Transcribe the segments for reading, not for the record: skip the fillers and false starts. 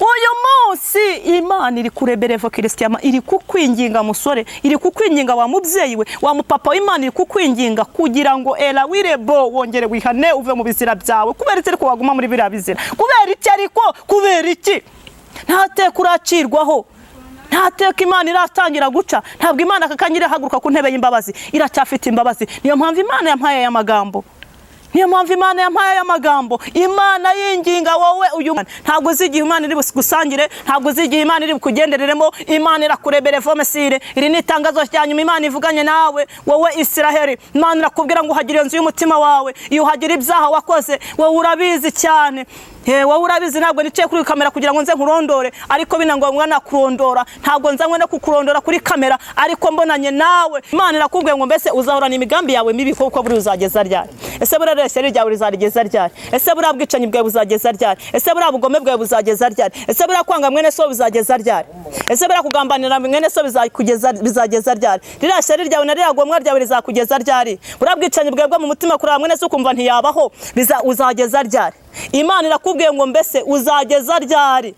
uyu munsi Imana iri kureberevo Kristiama, iri kukwinginga musore, iri kukwinginga wa mubyeyi we, wa mupapa w'Imana, iri kukwinginga kugira ngo era wirebo wongere wihane uve mu bizira byawe. Kubera iki ariko waguma muri biriya bizira? Kubera iki ariko? Kubera iki? Ntateka uracirwaho, ntateka Imana iratangira guca. Ntabwo Imana kakanyira haguruka ku ntebe y'imbabazi, iracyafite imbabazi. Niyo mpamvu Imana yampaye aya magambo. Niyo mpamvu Imana yampaye aya magambo. Imana yinginga wowe uyu mwana. Ntabwo uzigiye Imana iri gusangire, ntabwo uzigiye Imana iri kugendereremo. Imana irakurebere vomesire. Iri nitangazo cyanyuma Imana ivuganye nawe wowe Isiraheli. Imana irakubwira ngo uhagire inzu y'umutima wawe, iyo uhagira ibyaha wakoze wowe urabizi cyane. Wowe urabizi, ntabwo nicaye kuri kamera kugira ngo nze nkurondore, ariko binangombwa nakurondora. Ntabwo nzanywe no kukurondora kuri kamera, ariko mbonanye nawe. Imana irakubwiye ngo mbese uzahorana imigambi yawe mibi kuko buri uzageza ryari? Ese buri rese ryawe rizageza ryari? Ese buri bwicanyi bwawe buzageza ryari? Ese buri bugome bwawe buzageza ryari? Ese buri kwanga mwene so bizageza ryari? Ese buri kugambanira mwene so bizageza ryari? Rirashe ryawe na riragomwa ryawe rizakugeza ryari? Buri bwicanyi bwawe mu mutima kuri mwene so kumva ntiyabaho uzageza ryari? Imana irakubwiye ngo mbese uzageza ryari?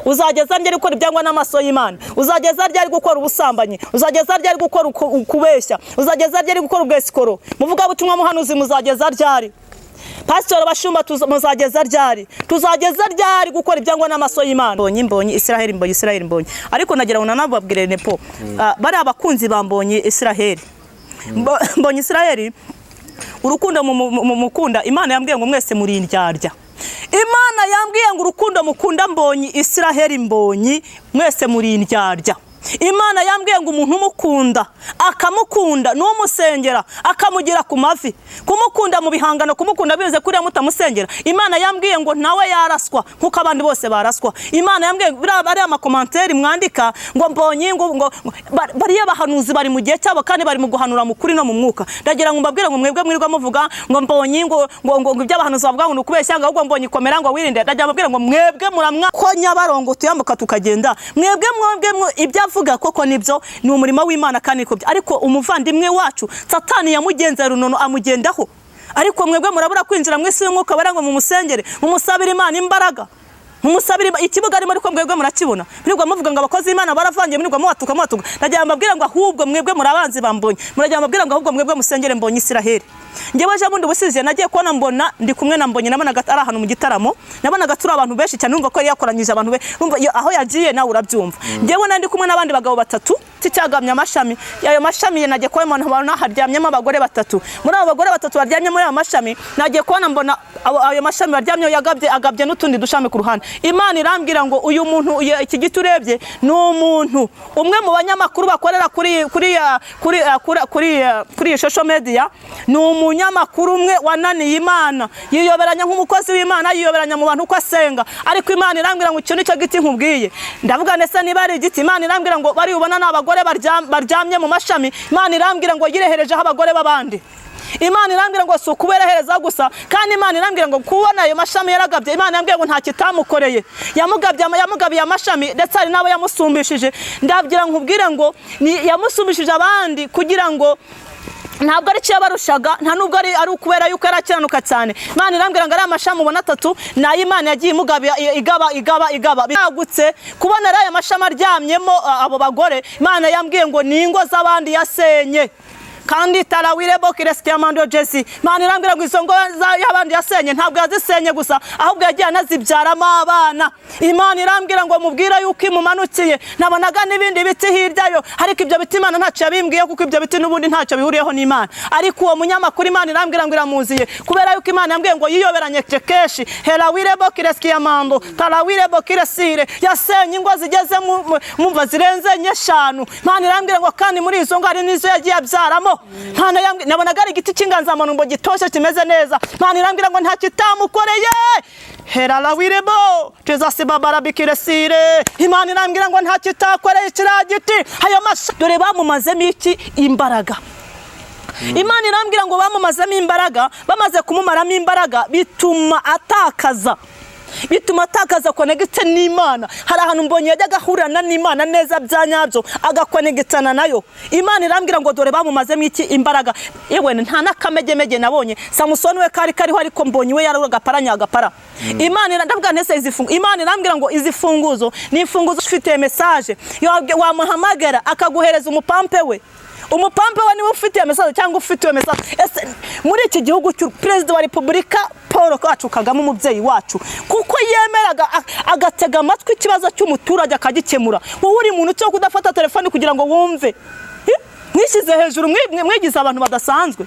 Uzageza ryari gukora ibyangwa n'amaso y'Imana? Uzageza ryari gukora ubusambanyi? Uzageza ryari gukora kubeshya? Uzageza ryari gukora ubwesikoro? Muvuga butumwa muhanuzi muzageza ryari? Pastor bashumba muzageza ryari? Tuzageza ryari gukora ibyangwa n'amaso y'Imana? Mbonyi Isiraheli mbonyi. Ariko nagira ngo nanababwire nepo bari abakunzi bambonye Isiraheli. Mbonyi Isiraheli urukundo mukunda, Imana yambwiye ngo mwese muri indyarya. Imana yambwiye ngo urukundo mukunda mbonyi Isiraheli mbonyi mwese muri indyarya. Imana yambwiye ngo umuntu umukunda akamukunda n'umusengera akamugira ku mavi, kumukunda mu bihangano, kumukunda bize kuri mutamusengera. Imana yambwiye ngo nawe yaraswa nkuko abandi bose baraswa. Imana yambwiye bari amakomentari mwandika ngo mbonyi ngo bari abahanuzi bari mu gihe cyabo kandi bari mu guhanura mu kuri no mu mwuka. Ndagira ngo mbabwire ngo mwebwe mwirirwa muvuga ngo mbonyi ngo iby'abahanuzi bavuga ngo kubeshya ngo ahubwo mbonyi komera ngo wirinde. Ndagira mbabwire ngo mwebwe muramwa ko Nyabarongo tuyambuka tukagenda, mwebwe ibyavuga koko nibyo ni umurimo w'Imana kandi ko ariko umuvandimwe wacu Satani yamugenza runono amugendaho. Ariko mwebwe murabura kwinjira mwisi y'umwuka barango mu musengere, mumusabira Imana imbaraga, mumusabira ikibuga arimo ariko mwebwe murakibona. Mwebwe muvuga ngo abakozi Imana baravangiye, mwebwe muwatuka. Ndagira mbabwira ngo ahubwo mwebwe murabanzi bambonye, muragira mbabwira ngo ahubwo mwebwe musengere mbonye Isiraheli. Ngewe je bundi busiziye nagiye kubona mbona ndi kumwe na mbonye nabona gatara ahantu mu gitaramo, nabona gatura abantu benshi cyane, numva ko yari yakoranyije abantu be, numva aho yagiye nawe urabyumva. Ngewe nandi kumwe nabandi bagabo batatu ticyagamya amashami, yayo mashami nagiye kubona abantu haryamyemo abagore batatu. Muri abo bagore batatu baryamye muri ayo mashami nagiye kubona mbona ayo mashami baryamye agabye n'utundi dushami ku ruhande. Imana irambwira ngo uyu muntu iki giturebye ni umuntu umwe mu banyamakuru bakorera kuri social media, ni umunyamakuru umwe wananiye Imana, yiyoberanya nk'umukozi w'Imana, yiyoberanya mu bantu uko asenga. Ariko Imana irambwira ngo icyo nicyo giti nkubwiye. Ndavuga nese niba ari igiti, Imana irambwira ngo bari ubona n'abagore baryamye mu mashami, Imana irambwira ngo yireherejeho abagore babandi. Imana irambwira ngo si ukuberehereza gusa, kandi Imana irambwira ngo kubona ayo mashami yaragabye, Imana irambwira ngo nta kitamukoreye, yamugabiye amashami ndetse ari nabo yamusumbishije. Ndagira nkubwire ngo yamusumbishije abandi kugira ngo ntabwo ari cyabarushaga, nta nubwo ari ukubera yuko arakiranuka cyane. Imana irambwira ngo ari amashami ubona atatu nayo Imana yagiye imugabya igaba byagutse. Kubona ari aya mashami aryamyemo abo bagore, Imana yambwiye ngo ni ingo z'abandi yasenye. Kandi tarawirebo Kristiamando Jesse, Imana irambwira ngo izo ngo y'abandi yasenye ntabwo yazisenye gusa, ahubwo yagiye anazibyaramo abana. Imana irambwira ngo mubwira yuko imumanukiye, nabonaga n'ibindi biti hiryayo, ariko ibyo biti Imana ntacyo yabimbwiye kuko ibyo biti n'ubundi ntacyo bihuriyeho n'Imana. Ariko uwo munyamakuru Imana irambwira ngo iramuziye kubera yuko Imana yambwiye ngo yiyoberanye kekeshi. Herawirebo Kristiamando, tarawirebo Kiresire, yasenye ingo zigeze mumva zirenze 5. Imana irambwira ngo kandi muri izo ngo ari nizo yagiye abyaramo. Nabonaga ari igiti cy'inganzamarumbo ngo gitoshye kimeze neza. Imana irambwira ngo nta kitamukoreye. Herawirebo tuzasibabara bikiresire. Imana irambwira ngo nta kitakoreye kiriya giti. Ayo dore bamumazemo iki imbaraga. Imana irambwira ngo bamumazemo imbaraga, bamaze kumumaramo imbaraga bituma atakaza bituma atakaza konegite n'Imana. Hari ahantu mbonye yajyaga ahurana n'Imana neza byanyabyo agakonegitana nayo. Imana irambwira ngo dore bamumazemo iki imbaraga. Yewe nta nakamegemege nabonye. Samusoni we kariho ariko mbonye we yaragapara agapara. Imana ndavuga ntese izifungo. Imana irambwira ngo izifunguzo ni ifunguzo ufite message. Wamuhamagara akaguhereza umupampe we. Umupampe we niwe ufite message cyangwa ufite message. Ese muri iki gihugu cy'u President wa Republika Paul Kagame umubyeyi wacu kuko yemeraga agatega amatwi ikibazo cy'umuturage akagikemura. Wowe uri muntu cyo kudafata telefone kugira ngo wumve. Mwishyize hejuru mwigize abantu badasanzwe.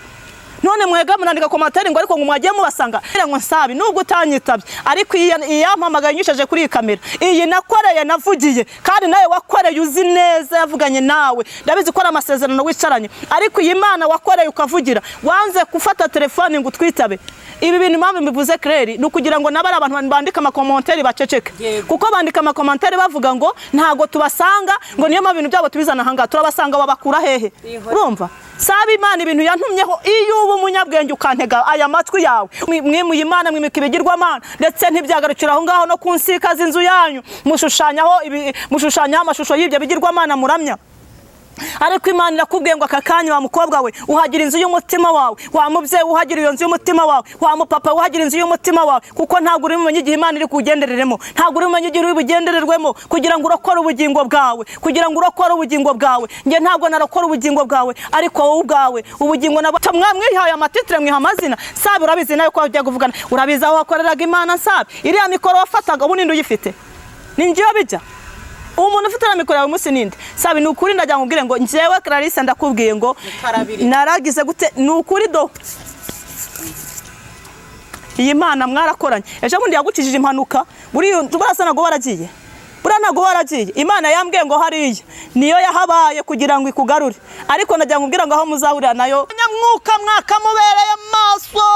None mwega munandika komantere ngo ariko ngo mwagiye mubasanga ngo nsabi nubwo utanyitabye ariko yampamagaye nyishaje kuri kamera iyi nakoreye navugiye kandi nawe wakoreye uzi neza yavuganye nawe ndabizi ko amasezerano wicaranye ariko iyi Imana wakoreye ukavugira wanze gufata telefone ngo utwitabe. Ibi bintu mpamvu mbivuze Claire no kugira ngo nabara abantu bandika amakomantere baceceke kuko bandika amakomantere bavuga ngo ntago tubasanga ngo niyo ma bintu byabo tubizana hanga turabasanga babakura hehe. Urumva sabi Imana ibintu yantumyeho iyo ubu munyabwenge ukantega aya matwi yawe mwimuye Imana mwimikibigirwa Imana ndetse ntibyagarukira aho ngaho no kunsika zinzu yanyu mushushanyaho amashusho y'ibyo bigirwa Imana muramya. Ariko Imana irakubwiye ngo akakanya wa mukobwa we uhagira inzu y'umutima wawe wa mubyeyi uhagira iyo nzu y'umutima wawe wa mupapa uhagira inzu y'umutima wawe kuko ntago uri mumenye igihe Imana iri kugendereremo ntago uri mumenye igihe uri bugendererwemo kugira ngo urokore ubugingo bwawe nge ntago narokora ubugingo bwawe ariko wowe ubwawe ubugingo nabo mwamwihaye amatitire mwiha amazina sabe urabizi nayo ko ujya kuvugana urabiza aho wakoreraga Imana sabe iriya mikoro wafataga ubu ninde uyifite ningiye bijya umuntu ufite na mikoro yawe musi ninde sabe nukuri ndajya ngubwire ngo njewe Clarisse ndakubwiye ngo naragize gute nukuri do iyi Mana mwarakoranye ejo bundi yagukijije impanuka buri turasa nago baragiye buranago baragiye Imana yambwiye ngo hariye niyo yahabaye kugira ngo ikugarure ariko ndajya ngubwira ngo aho muzahurira nayo nyamwuka mwaka mubereye maso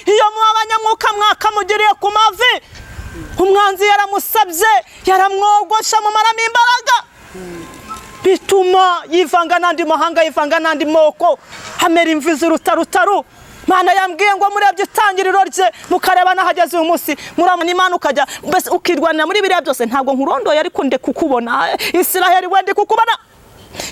iyo mu abanyamwuka mwaka mugiriye ku mavi umwanzi yaramusabye yaramwogosha mu marami imbaraga bituma yivanga nandi mahanga yivanga nandi moko hamera imvizi rutaru Mana yambwiye ngo murebye itangiriro rye mukareba nahageze uyu munsi muramana Imana ukajya mbese ukirwanira muri biriya byose ntabwo nkurondoye ariko nde kukubona Israel wende kukubona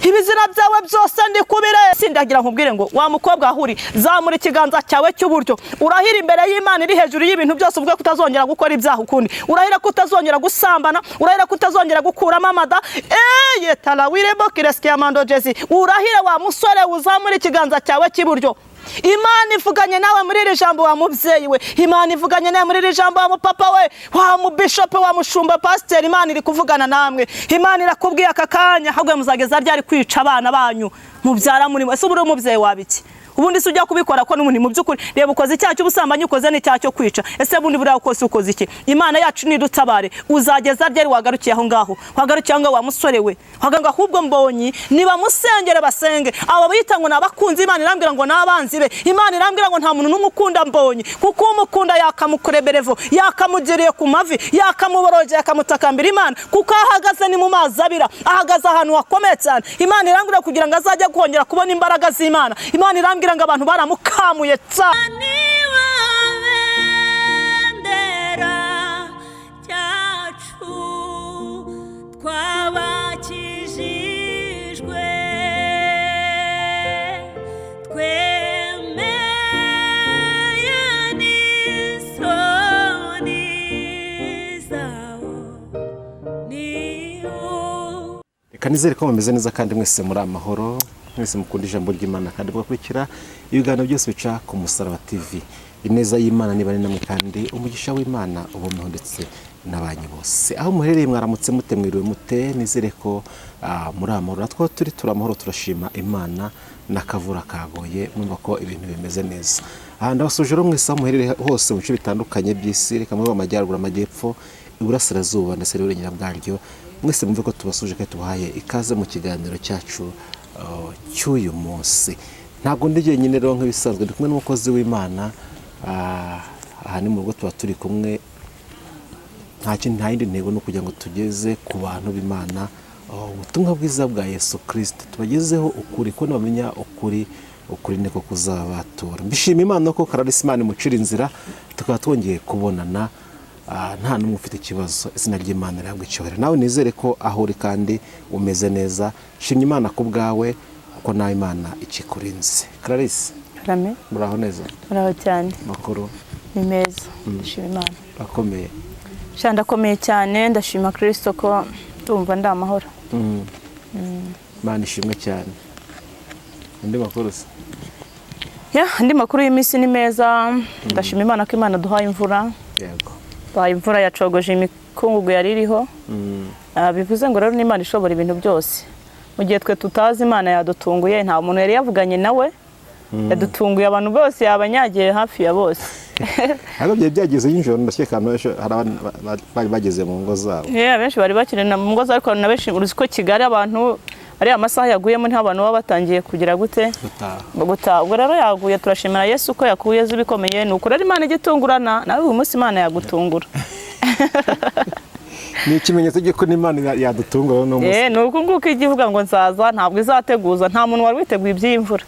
ibizira byawe byose ndi kubire sindagira nkubwire ngo wa mukobwa ahuri zamura ikiganza cyawe cy'uburyo urahira imbere y'Imana iri hejuru y'ibintu byose uvuga kutazongera gukora ibyaha ukundi urahira kutazongera gusambana urahira kutazongera gukuramo amada yetalawirebo kireske amando jezi urahira wa musore uzamura ikiganza cyawe cy'iburyo Imana ivuganye nawe muri iri jambo wa mubyeyi we Imana ivuganye nawe muri iri jambo wa mupapa we wa mubishop wa mushumba pastor Imana iri kuvugana namwe Imana irakubwiye akakanya ahubwo muzageza ryari kwica abana banyu mubyara muri ese ubure umubyeyi wabiki ubundi sujya kubikora ko n'umuntu mu byukuri reba ukoze icyaha cy'ubusambanyi ukoze n'icyaha cyo kwica ese bundi buriya ukoze iki Imana yacu nidutabare uzageza ryari wagarukiye aho ngaho wagarukiye aho ngaho wa musore we waganga ahubwo mbonyi niba musengere basenge abo bita ngo nabakunzi Imana irambwira ngo nabanzi be Imana irambwira ngo nta muntu n'umukunda mbonyi kuko umukunda yakamukureberevo yakamugiriye ku mavi yakamuboroje yakamutakambira Imana kuko ahagaze ni mu mazabira ahagaze ahantu hakomeye cyane Imana irambwira kugira ngo azajya kongera kubona imbaraga z'Imana Imana irambwira ngo abantu baramukamuye cyane twabakijijwe twemeye n'isoni zawo niho. Reka nizere ko mumeze neza kandi mwese muri amahoro mwese mukunda ijambo ry'Imana kandi mukurikira ibiganiro byose bica ku Musaraba TV ineza y'Imana niba namwe kandi umugisha w'Imana ubumeho ndetse n'abanyi bose aho muherereye mwaramutse mutemwiriwe mute nizere ko muri amahoro natwo turi turamahoro turashima Imana nakavura kagoye numva ko ibintu bimeze neza ndabasujero mwese aho muherereye hose mu bice bitandukanye by'isi reka muri amajyaruguru amajyepfo iburasirazuba ndetse n'uburengera bwaryo mwese mumve ko tubasuje kandi tubahaye ikaze mu kiganiro cyacu cy'uyu munsi ntabwo ndigiye nyine rero nk'ibisanzwe ndi kumwe n'umukozi w'Imana aha ni mu rugo tuba turi kumwe nta yindi ntego no kugira ngo tugeze ku bantu b'Imana ubutumwa bwiza bwa Yesu Kristo tubagezeho ukuri ko nabamenya ukuri niko kuzabatura mbishima Imana ko Clarisse Imana imucira inzira tukaba twongeye kubonana nta n'umwe ufite ikibazo. Izina ry'Imana rihabwa icyubahiro. Nawe nizere ko aho uri kandi umeze neza. Shimye Imana ku bwawe kuko nawe Imana ikikurinze. Clarisse, Rame, muraho neza? muraho cyane. Makuru Ni meza. Ndashima Imana. akomeye. Ndakomeye cyane, ndashima Kristo ko ndumva ndi amahoro. Imana ishimwe cyane. Andi makuru se? Andi makuru y'iminsi ni meza. Ndashima Imana ko Imana duhaye imvura. Yego. Duhaye imvura yacogoje imikungugu yari iriho. Bivuze ngo rero n'Imana ishobora ibintu byose. Mu gihe twe tutazi Imana yadutunguye, nta muntu yari yavuganye nawe. Yadutunguye abantu bose, yabanyagiye hafi ya bose. Hano byageze y'injoro ndashaka bari bageze mu ngo zabo. Benshi bari bakirena mu ngo zabo, ariko na benshi uruzi ko Kigali abantu ari amasaha yaguyemo nta bantu baba batangiye kugira gute gutaha. Ubwo rero yaguye, turashimira Yesu ko yakuye z'ibikomeye. Nuko rero Imana igitungurana, nawe uyu munsi Imana yagutungura. Ni ikimenyetso cy'uko n'Imana yadutungura no munsi. Nuko nguko igivuga ngo nzaza ntabwo izateguza, nta muntu wari witeguye iby'imvura.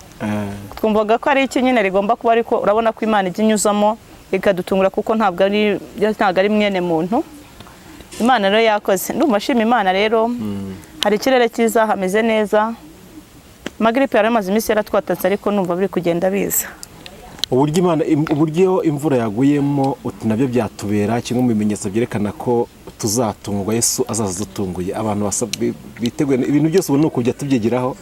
Twumvaga ko ari iki nyine rigomba kuba, ariko urabona ko Imana iginyuzamo ikadutungura kuko ntabwo ari mwene muntu. Imana rero yakoze. Ndumva shima Imana rero. Hari ikirere cyiza, hameze neza. Magripe yari amaze iminsi yaratwatatse, ariko numva biri kugenda biza. Uburyo imvura yaguyemo nabyo byatubera kimwe mu bimenyetso byerekana ko tuzatungwa. Yesu azaza dutunguye. Abantu biteguye ibintu byose ubona uko kujya tubyigiraho.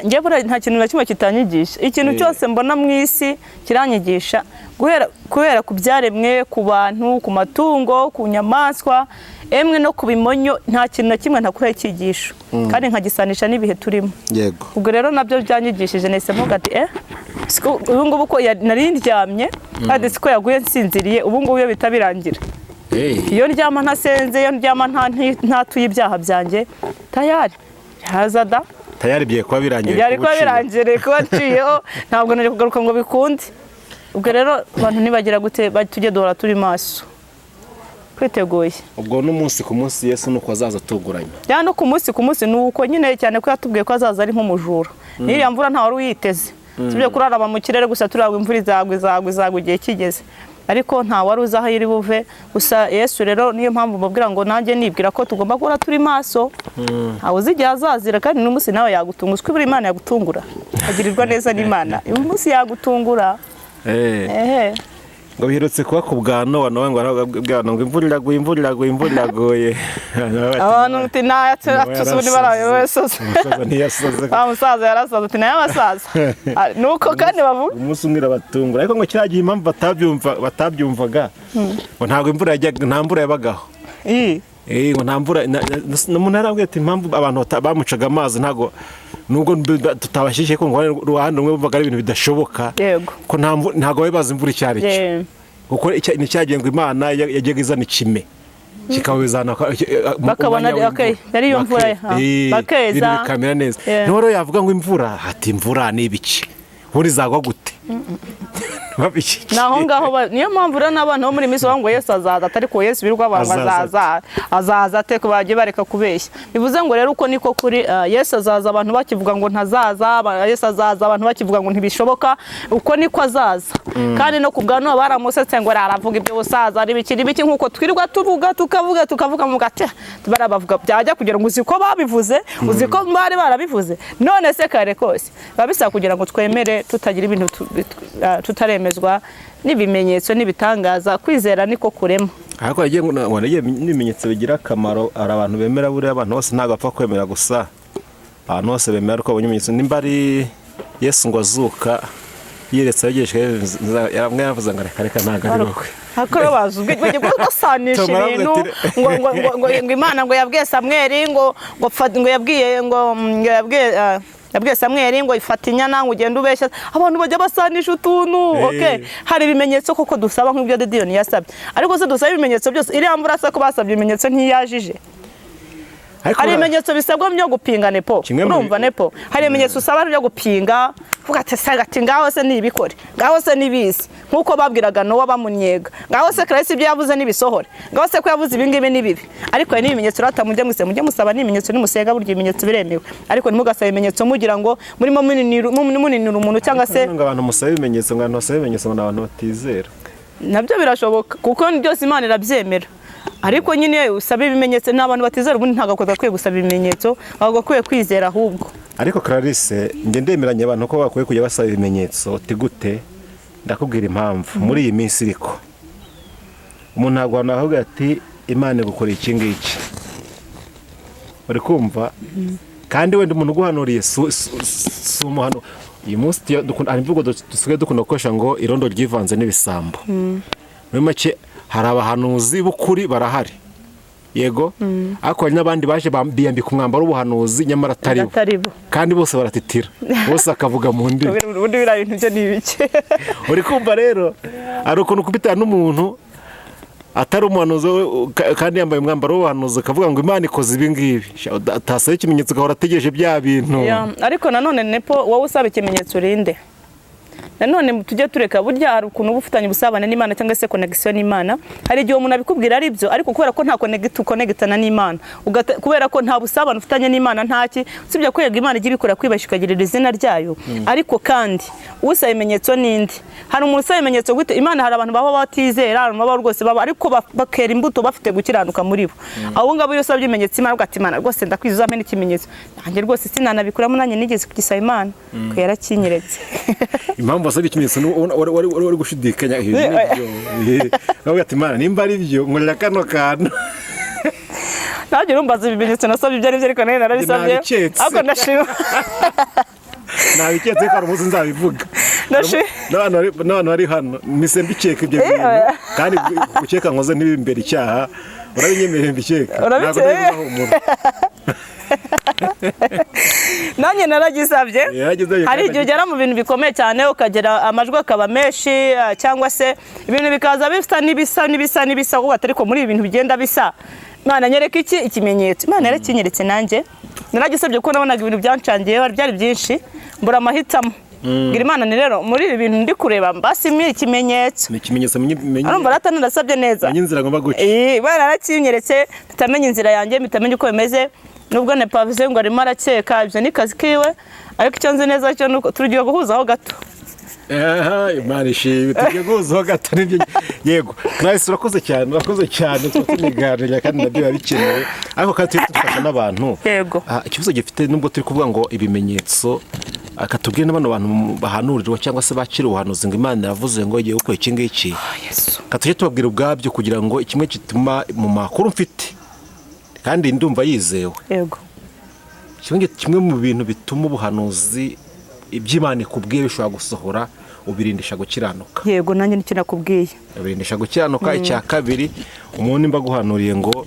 Njye bura nta kintu na kimwe kitanyigisha. Ikintu cyose mbona mu isi kiranyigisha, guhera ku byaremwe, ku bantu, ku matungo, ku nyamaswa, emwe no ku bimonyo. Nta kintu na kimwe ntakora cyigisha, kandi nkagisanisha n'ibihe turimo. Yego. Ubwo rero nabyo byanyigishije, nese mvuga ati ubu ngubu ko nari ndyamye kandi siko yaguye nsinziriye, ubu ngubu iyo bitabirangira, iyo ndyama ntasenze, iyo ndyama ntatuye ibyaha byanjye, tayari hazada tayari biye kwa birangiye. Byari kwa birangiye ko nciyeho, ntabwo nari kugaruka ngo bikunde. Ubwo rero abantu nibagira gute tujye duhora turi maso kwiteguye. Ubwo n'umunsi ku munsi Yesu nuko azaza tuguranye. No ku munsi nuko nyine, cyane ko yatubwiye ko azaza ari nk'umujura. N'iriya mvura nta wari uyiteze. Tubye kuraraba mu kirere gusa turabwa imvura izagwa igihe kigeze, ariko nta wari uzaho iri buve. Gusa Yesu rero niyo mpamvu mubwira ngo nanjye nibwira ko tugomba guhora turi maso. Aho uzigiye azazira, kandi n'umunsi nawe yagutunga. Uzwi buri Imana yagutungura, agirirwa neza n'Imana. Uyu munsi yagutungura. Ngo biherutse kuba ku bwano ngo imvura iraguye. Abantu uti tusubira baraye wese. Umusaza yarasaza uti naye abasaza. Nuko kandi bavuga umunsi umwe irabatungura, ariko ngo kiragiye impamvu batabyumvaga ngo ntabwo nta mvura yabagaho. Ngo nta mvura, umuntu yarabwiye ati impamvu abantu bamucaga amazi ntabwo nubwo tutabashyigikiye ko ruhande rumwe bumvaga ari ibintu bidashoboka, ko ntabwo bari bazi imvura icyo ari cyo, kuko ni cyagiye ngo Imana yajyaga izana ikime kikabizana bakabona yari iyo mvura bakeza ibintu bikamera neza. Niho rero yavuga ngo imvura, ati imvura ni ibiki, imvura izagwa gute? naho ngaho niyo mpamvu rero n'abantu bo muri misi ngo Yesu azaza, atari ko Yesu birwa azaza ate ko bagiye bareka kubeshya. Bivuze ngo rero uko niko kuri Yesu azaza, abantu bakivuga ngo ntazaza, Yesu azaza abantu bakivuga ngo ntibishoboka, uko niko azaza. Kandi no kubwano baramusetse ngo aravuga ibyo busaza ari biki nkuko twirirwa tukavuga mu gate barabavuga byajya kugira ngo uziko babivuze, uziko bari barabivuze. None se kare kose babisa kugira ngo twemere tutagira ibintu tutaremezwa n'ibimenyetso n'ibitangaza. Kwizera niko kurema. Ariko yagiye ngo n'ibimenyetso bigira akamaro. Ari abantu bemera, buri abantu bose ntabwo apfa kwemera gusa, abantu bose bemera ko abonye ibimenyetso. Nimba ari Yesu ngo azuka yeretse abegeshe, yaramwe yavuze ngo reka ntagaruke. Hakora bazubwe basanisha ibintu ngo Imana ngo yabwiye Samweli ngo yabwiye Samweli ngo ifata inyana ngo ugende ubeshya. Abantu bajya basanisha utuntu. Hari ibimenyetso koko dusaba nk'ibyo Didiyoni yasabye, ariko se dusaba ibimenyetso byose. Iriya mvura se ko basabye ibimenyetso ntiyajije. Hari ibimenyetso bisabwa byo gupinga nepo, urumva nepo. Hari ibimenyetso usaba byo gupinga, vuga ati sagati ngaho se nibikore, ngaho se nibisi nkuko babwiraga Nowa bamunyega, ngaho se Kristo ibyo yavuze nibisohore, ngaho se ko yavuze ibingibi nibibi. Ariko hari ibimenyetso rata mujye musaba n'ibimenyetso nimusega buryo ibimenyetso biremewe, ariko ntimugasaba ibimenyetso mugira ngo murimo muninira umuntu cyangwa se ngo abantu musaba ibimenyetso ngo abantu basaba ibimenyetso ngo abantu batizera. nabyo birashoboka kuko byose Imana irabyemera ariko nyine usaba ibimenyetso n'abantu batizera ubundi ntabwo bakwiye gusaba ibimenyetso ahubwo bakwiye kwizera ahubwo. ariko Clarisse njye ndemeranya abantu ko bakwiye kujya basaba ibimenyetso tigute ndakubwira impamvu muri iyi minsi iriko umuntu ntabwo navuga ati Imana gukora iki ngiki uri kumva kandi wenda umuntu uguhanuriye si umuhano uyu munsi hari imvugo dusigaye dukunda gukoresha ngo irondo ryivanze n'ibisambo muri make hari abahanuzi b'ukuri barahari yego ariko hari n'abandi baje biyambika umwambaro w'ubuhanuzi nyamara atari bo kandi bose baratitira bose akavuga mu ndimi ubundi biriya bintu byo ni ibiki uri kumva rero ari ukuntu kubitana n'umuntu atari umuhanuzi kandi yambaye umwambaro w'ubuhanuzi akavuga ngo Imana ikoze ibi ngibi atasaye ikimenyetso gahora ategereje bya bintu ariko nanone nepo wowe usaba ikimenyetso urinde nanone tujye tureka burya hari ukuntu ubufitanye ubusabane n'Imana cyangwa se connection n'Imana hari igihe umuntu abikubwira ari byo ariko kubera ko nta connectana n'Imana kubera ko nta busabane ufitanye n'Imana ntaki usibye kwega Imana igi bikora kwibashya ukagirira izina ryayo ariko kandi usaba imenyetso n'indi hari umuntu usaba imenyetso gute Imana hari abantu baba batizera abantu baba rwose baba ariko bakera imbuto bafite gukiranuka muri bo abo ngabo iyo usabye imenyetso Imana ugati Imana rwose ndakwiza amene ikimenyetso nanjye rwose sinanabikuramo nanjye nigeze kugisaba Imana ko yarakinyeretse impamvu wasabye ikimenyetso wari gushidikanya nawe ati Imana nimba ari byo nkorera kano kantu nanjye urumbaza ibimenyetso nasabye ibyo ari byo ariko nawe narabisabye ariko ndashima nabiketse ko ari umunsi nzabivuga n'abantu bari hano mise mbikeka ibyo bintu kandi ukeka nkoze n'ibimbere icyaha urabinyemerera mbikeka ntabwo ndabivugaho umuntu nanjye naragisabye hari igihe ugera mu bintu bikomeye cyane ukagera amajwi akaba menshi cyangwa se ibintu bikaza bisa n'ibisa kuko ariko muri ibi bintu bigenda bisa Imana nyereka ikimenyetso Imana yarakinyeretse nanjye naragisabye ko nabonaga ibintu byancangiye byari byinshi mbura amahitamo ngira Imana ni rero muri ibi bintu ndi kureba mbasimi ikimenyetso menye arumva rata narasabye neza inzira ngomba guca Imana yarakinyeretse bitamenye inzira yanjye bitamenye uko bimeze nubwo ne pavize ngo arimo arakeka ibyo ni kazi kiwe ariko icyo nzi neza cyo nuko tugiye guhuzaho gato Imana ishimwe tugiye guhuzaho gato nibyo yego Clarisse urakoze cyane tuniganira kandi nabyo babikenewe ariko kandi tufasha n'abantu yego ikibazo gifite nubwo turi kuvuga ngo ibimenyetso akatubwira n'abano bantu bahanurirwa cyangwa se bakira ubuhanuzi ngo Imana yavuze ngo igiye gukora iki ngiki katuje tubabwira ubwabyo kugira ngo ikimwe kituma mu makuru mfite kandi ndumva yizewe yego kimwe mu bintu bituma ubuhanuzi iby'Imana ikubwiye bishobora gusohora ubirindisha gukiranuka yego nanjye nicyo nakubwiye ubirindisha gukiranuka icya kabiri umuntu imba guhanuriye ngo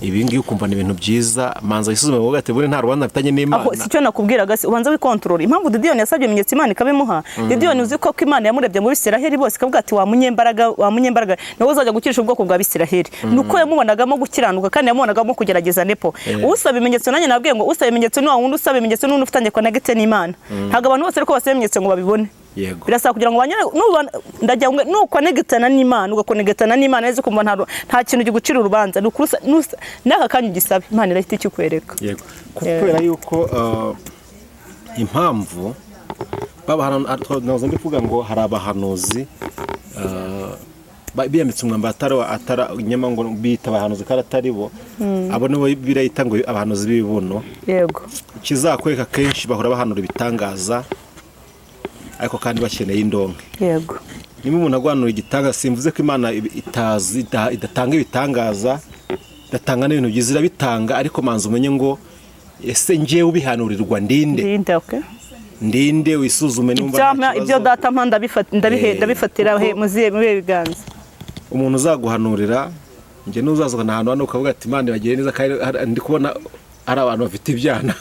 ibi ngiye ukumva ni ibintu byiza manza yisuzume ngo ati buri nta rubanza afitanye n'Imana si cyo nakubwiraga se ubanza wikontrol impamvu Didiyoni yasabye imenyetso Imana ikabimuha Didiyoni uzi ko Imana yamurebye mu Bisiraheli bose kavuga ati wa munyembaraga nawe uzajya gukirisha ubwoko bwa Bisiraheli nuko yamubonagamo gukiranuka kandi yamubonagamo kugerageza nepo usaba imenyetso nanjye nabwiye ngo usaba imenyetso ni wundi usaba imenyetso n'undi ufitanye connect n'Imana ntago abantu bose ariko basaba imenyetso ngo babibone yego birasa kugira ngo banyere ndagira ngo nuko negitana n'Imana ugakonegitana n'Imana neza kumva nta kintu gigucira urubanza naka kandi gisabe Imana irahita ikikwereka yego kubera yuko impamvu babahanuzi ndivuga ngo hari abahanuzi biyambitse umwambaro atara nyama ngo bita abahanuzi karatari bo abo nibo birayita ngo abahanuzi bibuno yego kizakwereka kenshi bahora bahanura ibitangaza ariko kandi bakeneye indonke yego nimwe umuntu agwanura igitangaza simvuze ko Imana idatanga ibitangaza datanga n'ibintu byizira bitanga ariko manzi umenye ngo ese ngiye ubihanurirwa ndinde wisuzume numva ibyo data mpanda ndabifatira muziye biganza umuntu uzaguhanurira nge nuzazuka nahantu hano ukavuga ati Imana bagiye neza kandi ndi kubona ari abantu bafite ibyana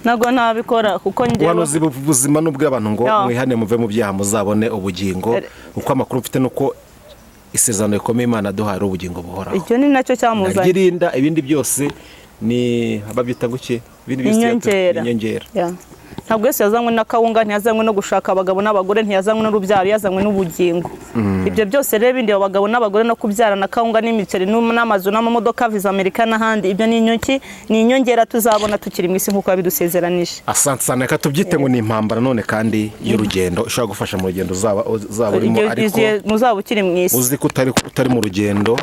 nago nabikora kuko ngiye ubuhanuzi buzima n'ubwo abantu ngo mwihane muve mu byaha muzabone ubugingo uko amakuru mfite nuko isezerano rikomeye Imana duhara ubugingo buhoraho icyo ni nacyo cyamuzanye nagirinda ibindi byose ni ababyita guke ibindi inyongera ntabwo Yesu yazanywe n'akawunga, ntiyazanywe no gushaka abagabo n'abagore, ntiyazanywe n'urubyaro, yazanywe n'ubugingo. Ibyo byose rero bindi abagabo n'abagore no kubyara na kawunga n'imiceri n'amazu n'amamodoka viza Amerika n'ahandi, ibyo ni inyongera tuzabona tukiri mu isi nk'uko yabidusezeranije. Asante sana, reka tubyite ngo ni impambara none kandi y'urugendo ushobora gufasha mu rugendo zaba urimo, ariko muzaba ukiri mu isi uzi ko utari mu rugendo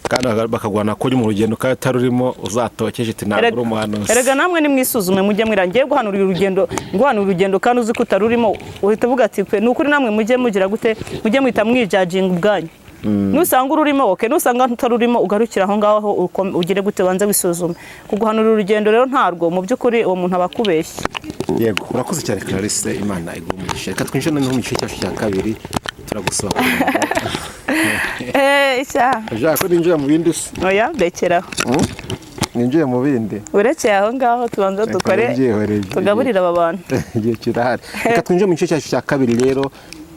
kandi bakagwana ko uri mu rugendo kandi utarurimo uzatokeje ati ntabwo umuhanuzi. Erega namwe ni mwisuzume mujye mwirangiye guhanura urugendo kandi uzi ko utarurimo, uhita uvuga ati pe nukuri namwe mujye mugira gute, mujye mwita mwijajinga ubwanyu. Nusanga ururimo okay, nusanga utarurimo ugarukira aho ngaho ugire gute wanze wisuzume. Kuguhanura urugendo rero ntarwo mu by'ukuri uwo muntu abakubeshye. Yego, urakoze cyane Clarisse, Imana igumugisha. Reka twinjire no mu gice cyacu cya kabiri, turagusaba icyaha ko ninjira mu bindi se. Oya bekera ninjiye mu bindi uretse aho ngaho tubanza dukore tugaburira aba bantu igihe kirahari. Reka twinjire mu gice cyacu cya kabiri rero,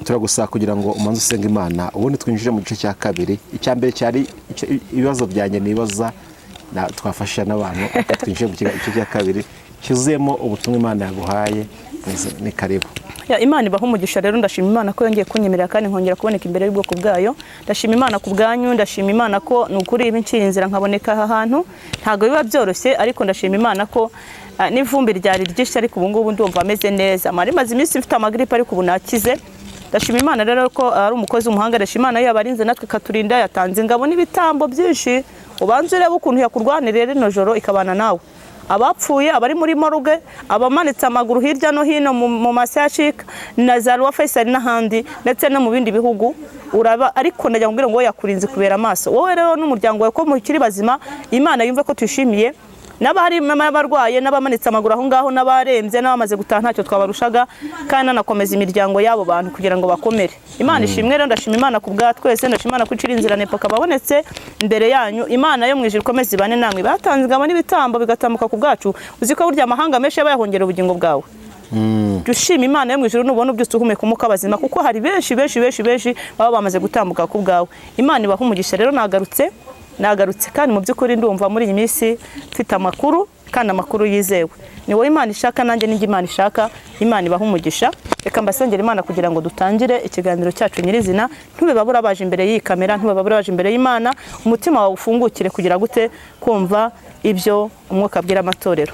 turagusaba kugira ngo umanze usenga Imana, ubundi twinjire mu gice cya kabiri. Icya mbere cyari ibibazo byanjye nibaza twafasha n'abantu, twinjire mu gice cya kabiri cyuzuyemo ubutumwa Imana yaguhaye. Ni karibu. Imana ibaha umugisha rero, ndashima Imana ko yongeye kunyemerera kandi nkongera kuboneka imbere y'ubwoko bwayo. Ndashima Imana ku bwanyu, ndashima Imana ko nukuri ibinciye inzira nkaboneka aha hantu ntago biba byoroshye, ariko ndashima Imana ko n'ivumbi ryari ryinshi ariko ubu ngubu ndumva ameze neza. Mari maze iminsi mfite amagripe ariko ubu nakize. Ndashima Imana rero ko ari umukozi w'umuhanga. Ndashima Imana yabarinze natwe katurinda, yatanze ingabo n'ibitambo byinshi. Ubanze urebe ukuntu yakurwanirira rino joro ikabana nawe. Abapfuye, abari muri moruge, abamanitse amaguru hirya no hino mu masashika na za Rwa Faisal n'ahandi ndetse no mu bindi bihugu uraba, ariko ndajya ngo yakurinze kubera amaso. Wowe rero n'umuryango wawe ko mukiri bazima, Imana yumve ko twishimiye. N'abari barwaye n'abamanitse amaguru aho ngaho n'abarembye n'abamaze gutaha ntacyo twabarushaga, kandi nanakomeza imiryango yabo bantu kugira ngo bakomere. Imana ishimwe rero, ndashima Imana ku bwa twese, ndashima Imana ko icira inzira nepo kababonetse imbere yanyu. Imana yo mwijuru komeza ibane namwe, batanze ingabo n'ibitambo bigatambuka ku bwacu. Uzi ko burya amahanga menshi bayahongera ubugingo bwawe. Dushima Imana yo mwijuru nubona ubyuste uhumeka umuka bazima, kuko hari benshi baba bamaze gutambuka ku bwawe. Imana ibaha umugisha rero. Nagarutse kandi mu by'ukuri ndumva muri iyi minsi mfite amakuru, kandi amakuru yizewe. Ni wowe Imana ishaka, nanjye ninjye Imana ishaka. Imana ibaha umugisha. Reka mbasengere Imana kugira ngo dutangire ikiganiro cyacu nyirizina. Ntube babura baje imbere y'iyi kamera, ntube babura baje imbere y'Imana. Umutima wawe ufungukire kugira gute kumva ibyo umwuka abwira amatorero.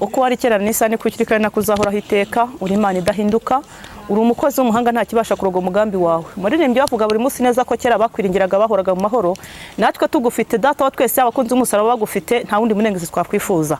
Uko wari kera n'isa ni kukiri kandi nakuzahoraho iteka. Uri Imana idahinduka, uri umukozi w'umuhanga nta kibasha kuroga umugambi wawe. Muririmbyi bavuga buri munsi neza ko kera bakwiringiraga bahoraga mu mahoro. Natwe tugufite Data wa twese, abakunzi umusaraba bagufite, nta wundi munengezi twakwifuza.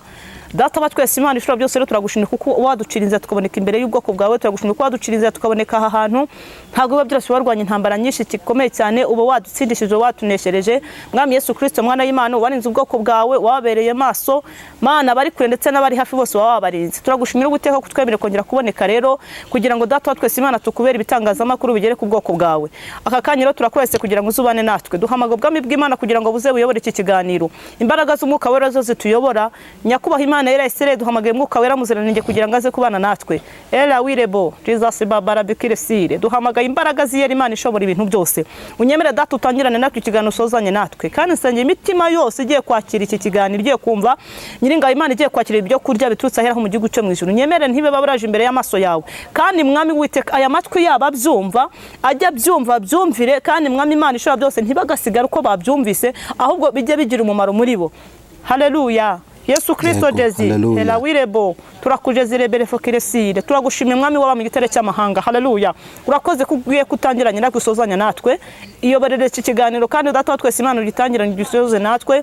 Data wa twese, Imana ishobora byose rero turagushimira kuko waducirinze tukaboneka imbere y'ubwoko bwawe. Turagushimira kuko waducirinze tukaboneka aha hantu. Ntago biba byose warwanya intambara nyinshi gikomeye cyane, uba wadutsindishije, watuneshereje. Mwami Yesu Kristo, mwana w'Imana, warinze ubwoko bwawe, wabereye maso Mana, bari kure ndetse n'abari hafi bose wabarinze. Turagushimira ubuteka ko twemere kongera kuboneka rero, kugira ngo Data wa twese Imana tukubera ibitangazamakuru bigere ku bwoko bwawe. Aka kanya rero turakwese kugira ngo uzubane natwe. Duhamagara ubwami bw'Imana kugira ngo buze buyobore iki kiganiro. Imbaraga z'umwuka wera zo zituyobora. Nyakubaha Imana yera Isere, duhamagaye umwuka wera muziranenge kugira ngo aze kubana natwe. Ela wirebo Jesus babara bikiresire. Duhamagaye imbaraga z'iyera Imana ishobora ibintu byose. Unyemere Data utangirane natwe ikiganiro usozanye natwe. Kandi nsenge imitima yose igiye kwakira iki kiganiro, igiye kumva nyiringa Imana igiye kwakira ibyo kurya biturutse ahera mu gihugu cyo mu ijuru. Unyemere ntibe baburaje imbere y'amaso yawe. Kandi Mwami witeka aya matwi yaba byumva, ajya byumva byumvire, kandi Mwami Imana ishobora byose ntibagasigara uko babyumvise, ahubwo bijye bigira umumaro muri bo. Haleluya. Yesu Kristo Jezi, ela wirebo, turakujezire berefokiresire, turagushimye Mwami waba mu gitere cy'amahanga. Haleluya. Urakoze kugiye kutangiranye natwe usozanya natwe. Iyoborere iki kiganiro kandi Data wa twese Imana ugitangiranye gisoze natwe.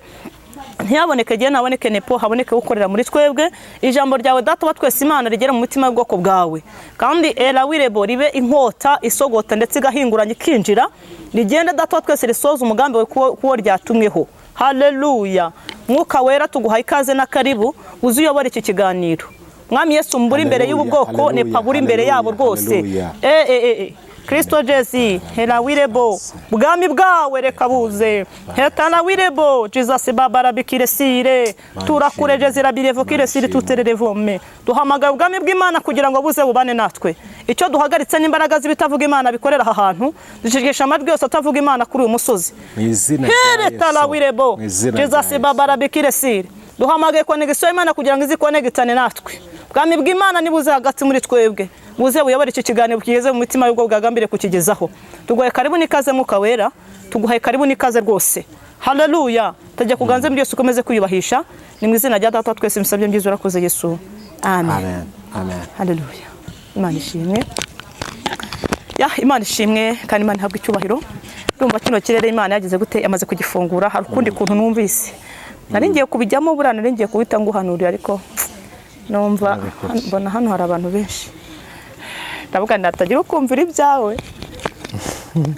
Ntiyaboneke gihe naboneke nepo, haboneke ukorera muri twebwe. Ijambo ryawe Data wa twese Imana rigera mu mutima w'ubwoko bwawe. Kandi ela wirebo ribe inkota isogota ndetse igahinguranye ikinjira, rigende Data wa twese risoza umugambi we kuwo ryatumweho. Haleluya. Mwuka wera tuguhaye ikaze na karibu, uzuyobora iki kiganiro. Mwami Yesu mburi imbere y'ubu bwoko, nepa buri imbere yabo rwose. Kristo Jezi, hela wirebo, bwami bwawe reka buze. Hetana wirebo, Jesus babara bikiresire, turakureje zirabirevo kiresire tutererevome. Duhamagaye ubwami bw'Imana kugira ngo buze bubane natwe. Icyo duhagaritse n'imbaraga z'ibitavuga Imana bikorera aha hantu, zishigisha amajwi yose atavuga Imana kuri uyu musozi. Mwizina Hetana wirebo, Jesus babara bikiresire. duhamagaye connection y'Imana kugira ngo izikonegitane natwe. Bwami bw'Imana nibuze hagati muri twebwe. Buze buyobora iki kiganiro kigeze mu mitima y'ubwo bwagambire kukigezaho. Tuguhaye karibu nikaze Mwuka Wera, tuguhaye karibu nikaze rwose. Haleluya. Tajya kuganze byose ukomeze kwiyubahisha. Ni mu izina rya Data twese musabye mbyiza urakoze Yesu. Amen. Amen. Amen. Haleluya. Imana ishimwe. Imana ishimwe kandi Imana ihabwa icyubahiro. Ndumva kino kirere Imana yagize gute yamaze kugifungura. Hari ukundi kuntu numvise. Nari ngiye kubijyamo burana nari ngiye kubita nguhanurira ariko numva mbona hano hari abantu benshi. Ndavuga ndatagira ukumvira ibyawe.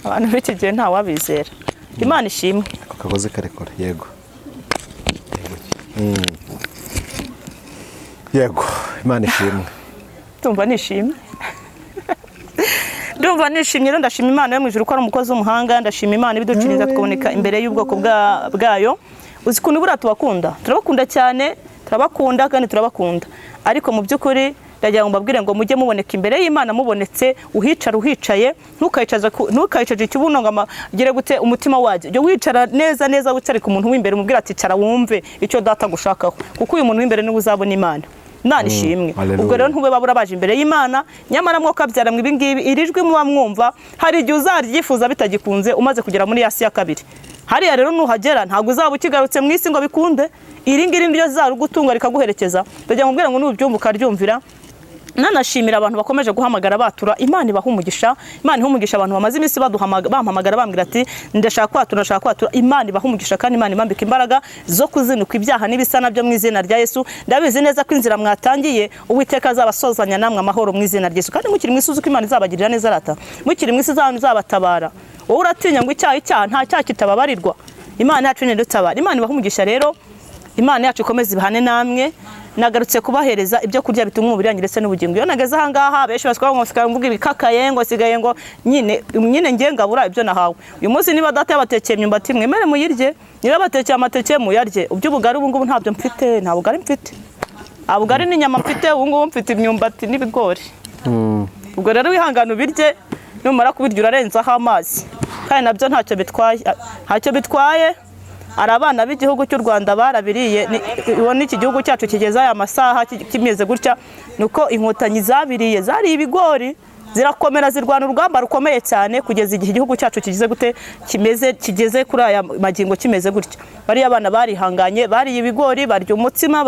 Abantu b'iki gihe nta wabizera. Imana ishimwe. Kakoze karekora yego. Yego, Imana ishimwe. Ndumva nishimye. Ndumva nishimye ndashima Imana yo mu ijuru ko ari umukozi w'umuhanga, ndashima Imana ibiduciriza tukaboneka imbere y'ubwoko bwayo. Uzi kuntu bura tubakunda. Turabakunda cyane, turabakunda kandi turabakunda. Ariko mu by'ukuri ndagira ngo mbabwire ngo mujye muboneka imbere y'Imana mubonetse uhicaye ntukayicaje ikibuno ngo gire gute umutima waje. Yo wicara neza neza wicare ku muntu w'imbere umubwira ati cara wumve icyo data gushakaho. Kuko uyu muntu w'imbere niwe uzabona Imana. Imana ishimwe. Ubwo rero ntube babura baje imbere y'Imana nyamara mwuka byara mwe ibingibi irijwi muba mwumva hari igihe uzaryifuza bitagikunze umaze kugera muri Asia kabiri. Hariya rero nuhagera ntabwo uzaba ukigarutse mu isi ngo bikunde iringiri niryo zarugutunga rikaguherekeza. Ndagira ngo mbwira ngo nubyumva ukaryumvira. Nanashimira abantu bakomeje guhamagara batura Imana ibahumugisha. Imana ihumugisha abantu bamaze imisi bampamagara bambwira ati ndashaka kwatura Imana ibahumugisha kandi Imana imambika imbaraga zo kuzinuka ibyaha n'ibisa nabyo mu izina rya Yesu. Ndabizi neza ko inzira mwatangiye Uwiteka azabasozanya namwe amahoro mu izina rya Yesu. Kandi mukiri mwisi uzuko Imana izabagirira neza rata. Mukiri mwisi izabatabara. Wowe uratinya ngo icyaha nta cyaha kitababarirwa. Imana yacu ni dutabara. Imana ibahumugisha rero. Imana yacu ikomeze ibahane namwe. Nagarutse kubahereza ibyo kurya bitunga umubiri wanyu ndetse n'ubugingo. Yo nageze aha ngaha benshi baswa ngo sika mvuga ibikakaye ngo sigaye ngo nyine ngengabura ibyo nahawe. Uyu munsi niba data yabatekeye imyumbati mwemere muyirye, niba batekeye amateke muyarye. Uby'ubugari ubu ngubu ntabyo mfite, nta bugari mfite. Abugari n'inyama mfite, ubu ngubu mfite imyumbati n'ibigori. Ubwo rero wihangana ubirye numara kubirya urarenzaho amazi. Kandi nabyo ntacyo bitwaye. Ari abana b'igihugu cy'u Rwanda barabiriye ibona iki gihugu cyacu kigeze aya masaha kimeze gutya nuko inkotanyi zabiriye zari ibigori zirakomera zirwana urugamba rukomeye cyane kugeza igihe igihugu cyacu kigize gute kigeze kuri aya magingo kimeze gutya. Bari abana barihanganye bari ibigori barya umutsima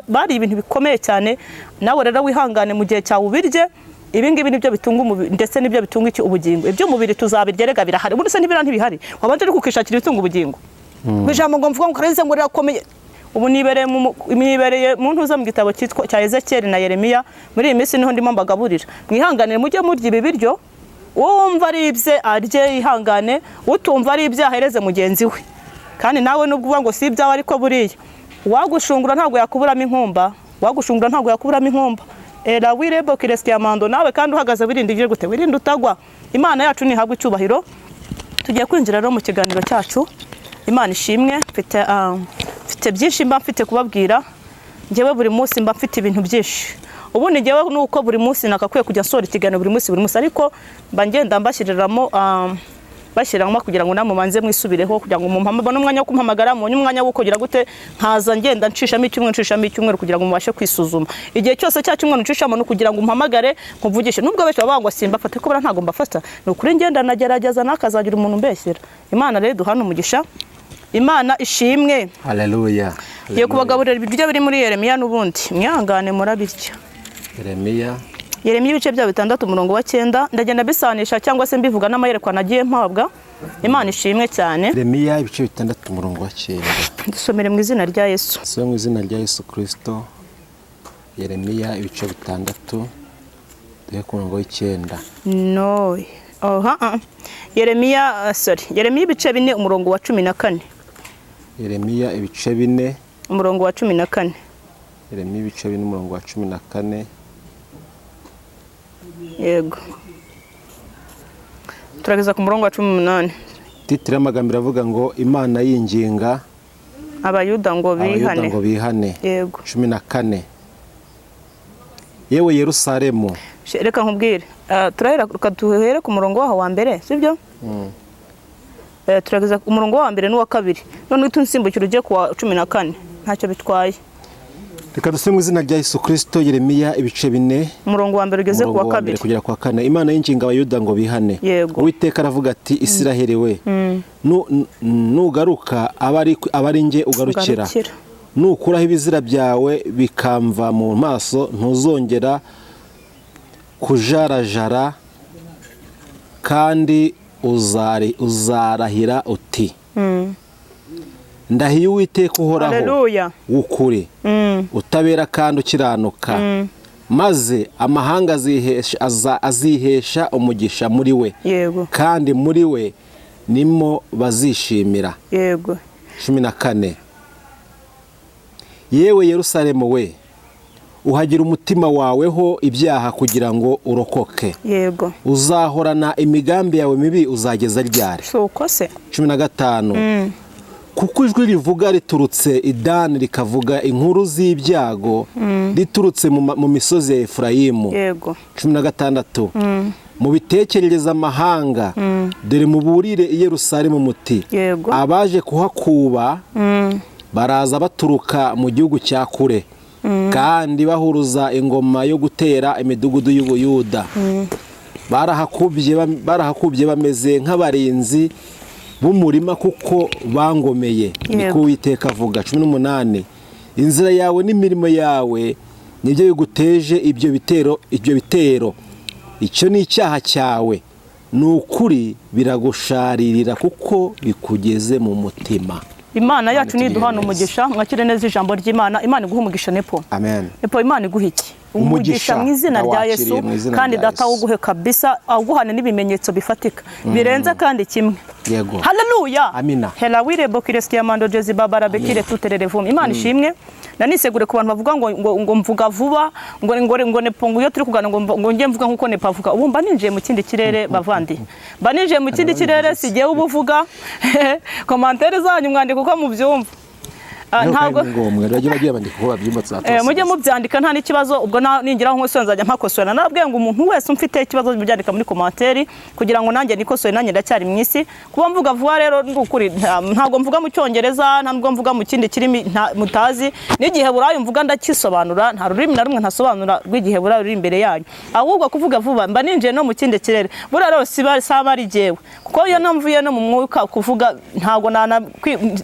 bari ibintu bikomeye cyane. Nawe rero wihangane mu gihe cyawe ubirye. Ibingibi nibyo bitunga umubiri ndetse nibyo bitunga iki ubugingo. Ibyo umubiri tuzabigerega birahari. Ubu se ntibihari. Wabanje kukishakira ibitunga ubugingo. Bijambo ngo mvuga ngo kareze ngo rirakomeye. Ubu nibereye mu ntuza mu gitabo cya Ezekiel na Yeremiya muri iyi minsi niho ndimo mbagaburira. Mwihanganire mujye murya ibi biryo. Wumva ari ibye arye ihangane, utumva ari ibye ahereze mugenzi we. Kandi nawe nubwo uvuga ngo si ibyawe ariko buriya wagushungura ntabwo yakuburamo inkumba. Era wirebo kireskia mando nawe kandi uhagaze wirindije gute wirinde utagwa. Imana yacu ni habwe icyubahiro. Tugiye kwinjira rero mu kiganiro cyacu. Imana ishimwe mfite byinshi mba mfite kubabwira. Ngewe buri munsi mba mfite ibintu byinshi. Ubundi ngewe nuko buri munsi nakakwiye kujya nsora ikiganiro buri munsi ariko mba ngenda mbashyiriramo kugira ngo namwe manze mwisubireho kugira ngo mumpamabone umwanya wo kumpamagara mu umwanya wo kugira gute nkaza ngenda nshishamo icyumweru kugira ngo mubashe kwisuzuma. Igihe cyose cya cyumweru nshishamo no kugira ngo mumpamagare nkuvugishe. Nubwo benshi babangwa simba fate ko ntago mbafata. Nukuri ngenda nagerageza nakazagira umuntu mbeshyira. Imana rero duhana umugisha. Imana ishimwe. Haleluya. Ye kubagaburira ibiryo biri muri Yeremiya n'ubundi. Mwihangane murabirya. Yeremiya ibice bya 6:9 ndagenda bisanisha cyangwa se mbivuga n'amayerekwa nagiye mpabwa. Imana ishimwe cyane. Yeremiya ibice 6:9. Dusomere mu izina rya Yesu. So mu izina rya Yesu Kristo. Yeremiya ibice 6 duhe ku murongo w'9. No. Yeremiya ibice 4 umurongo wa 14. Yeremiya ibice 4 umurongo wa 14. Yeremiya ibice 4 umurongo wa 14. Yego. Turageza ku murongo wa 18. Titira amagambo iravuga ngo Imana yinginga Abayuda ngo bihane. Yego. 14. Yewe Yerusalemu. Reka nkubwire. Tuhere ku murongo waho wa mbere, sibyo? Turageza ku murongo wa mbere n'uwa kabiri. None utunsimbukira uje ku wa 14. ntacyo bitwaye. Reka dusome mu izina rya Yesu Kristo. Yeremiya ibice 4 umurongo wa mbere ugeze ku wa 2 kugera ku wa 4. Imana y'inginga abayuda ngo bihane. Uwiteka aravuga ati Isiraheli we, nugaruka abari nge ugarukira, nukuraho ibizira byawe bikamva mu maso, ntuzongera kujarajara, kandi uzarahira uti ndahiye Uwiteka uhoraho w'ukuri, utabera kandi ukiranuka, maze amahanga azihesha umugisha muri we, kandi muri we nimo bazishimira. 14. Yewe Yerusalemu we, uhagira umutima waweho ibyaha kugira ngo urokoke. Uzahorana imigambi yawe mibi uzageza ryari? 15. Kuko ijwi rivuga riturutse idani rikavuga inkuru z'ibyago riturutse mu misozi ya Efurayimu. 16. Mubitekerereza amahanga, dore muburire i Yerusalemu muti abaje kuhakuba baraza baturuka mu gihugu cya kure, kandi bahuruza ingoma yo gutera imidugudu y'Ubuyuda. Barahakubye bameze nk'abarinzi b'umurima kuko bangomeye, niko Uwiteka avuga. 18. Inzira yawe n'imirimo yawe nibyo biguteje ibyo bitero. Icyo ni icyaha cyawe, ni ukuri biragusharirira kuko bikugeze mu mutima. Imana yacu niduhana umugisha. Mwakire neza ijambo ry'Imana. Imana iguha umugisha Nepo. Amen. Nepo, Imana iguha iki? Umugisha mu izina rya Yesu, kandi data uguhe kabisa, aguhane n'ibimenyetso bifatika birenze kandi kimwe. Haleluya. Amina. Hela wirebo kirestia mando jezi babara bekire tutererevum. Imana ishimwe. Nanisegure ku bantu bavuga ngo mvuga vuba, ngo Nepo ngo iyo turi kugana ngo nge mvuga nkuko Nepo avuga. Ubu mba ninjiye mu kindi kirere bavandi. Mba ninjiye mu kindi kirere sigiye ubuvuga. Commentaire zanyu mwandika uko mubyumva. Ntabwo mujye mubyandika nta n'ikibazo. Ubwo ningira nk'uko nzajya mpakosora. Nababwiye ngo umuntu wese umfite ikibazo byandika muri commentaire kugira ngo nanjye nikosore, nanjye ndacyari mu isi. Kuba mvuga vuba rero ndukuri, ntabwo mvuga mu Cyongereza, ntabwo mvuga mu kindi kirimi mutazi. N'igihe burayi mvuga ndakisobanura, nta rurimi na rumwe ntasobanura rw'igihe burayi ruri imbere yanyu. Ahubwo kuvuga vuba mba ninjiye no mu kindi kirere. Bura rero saba ari jewe, kuko iyo namvuye no mu mwuka kuvuga ntabwo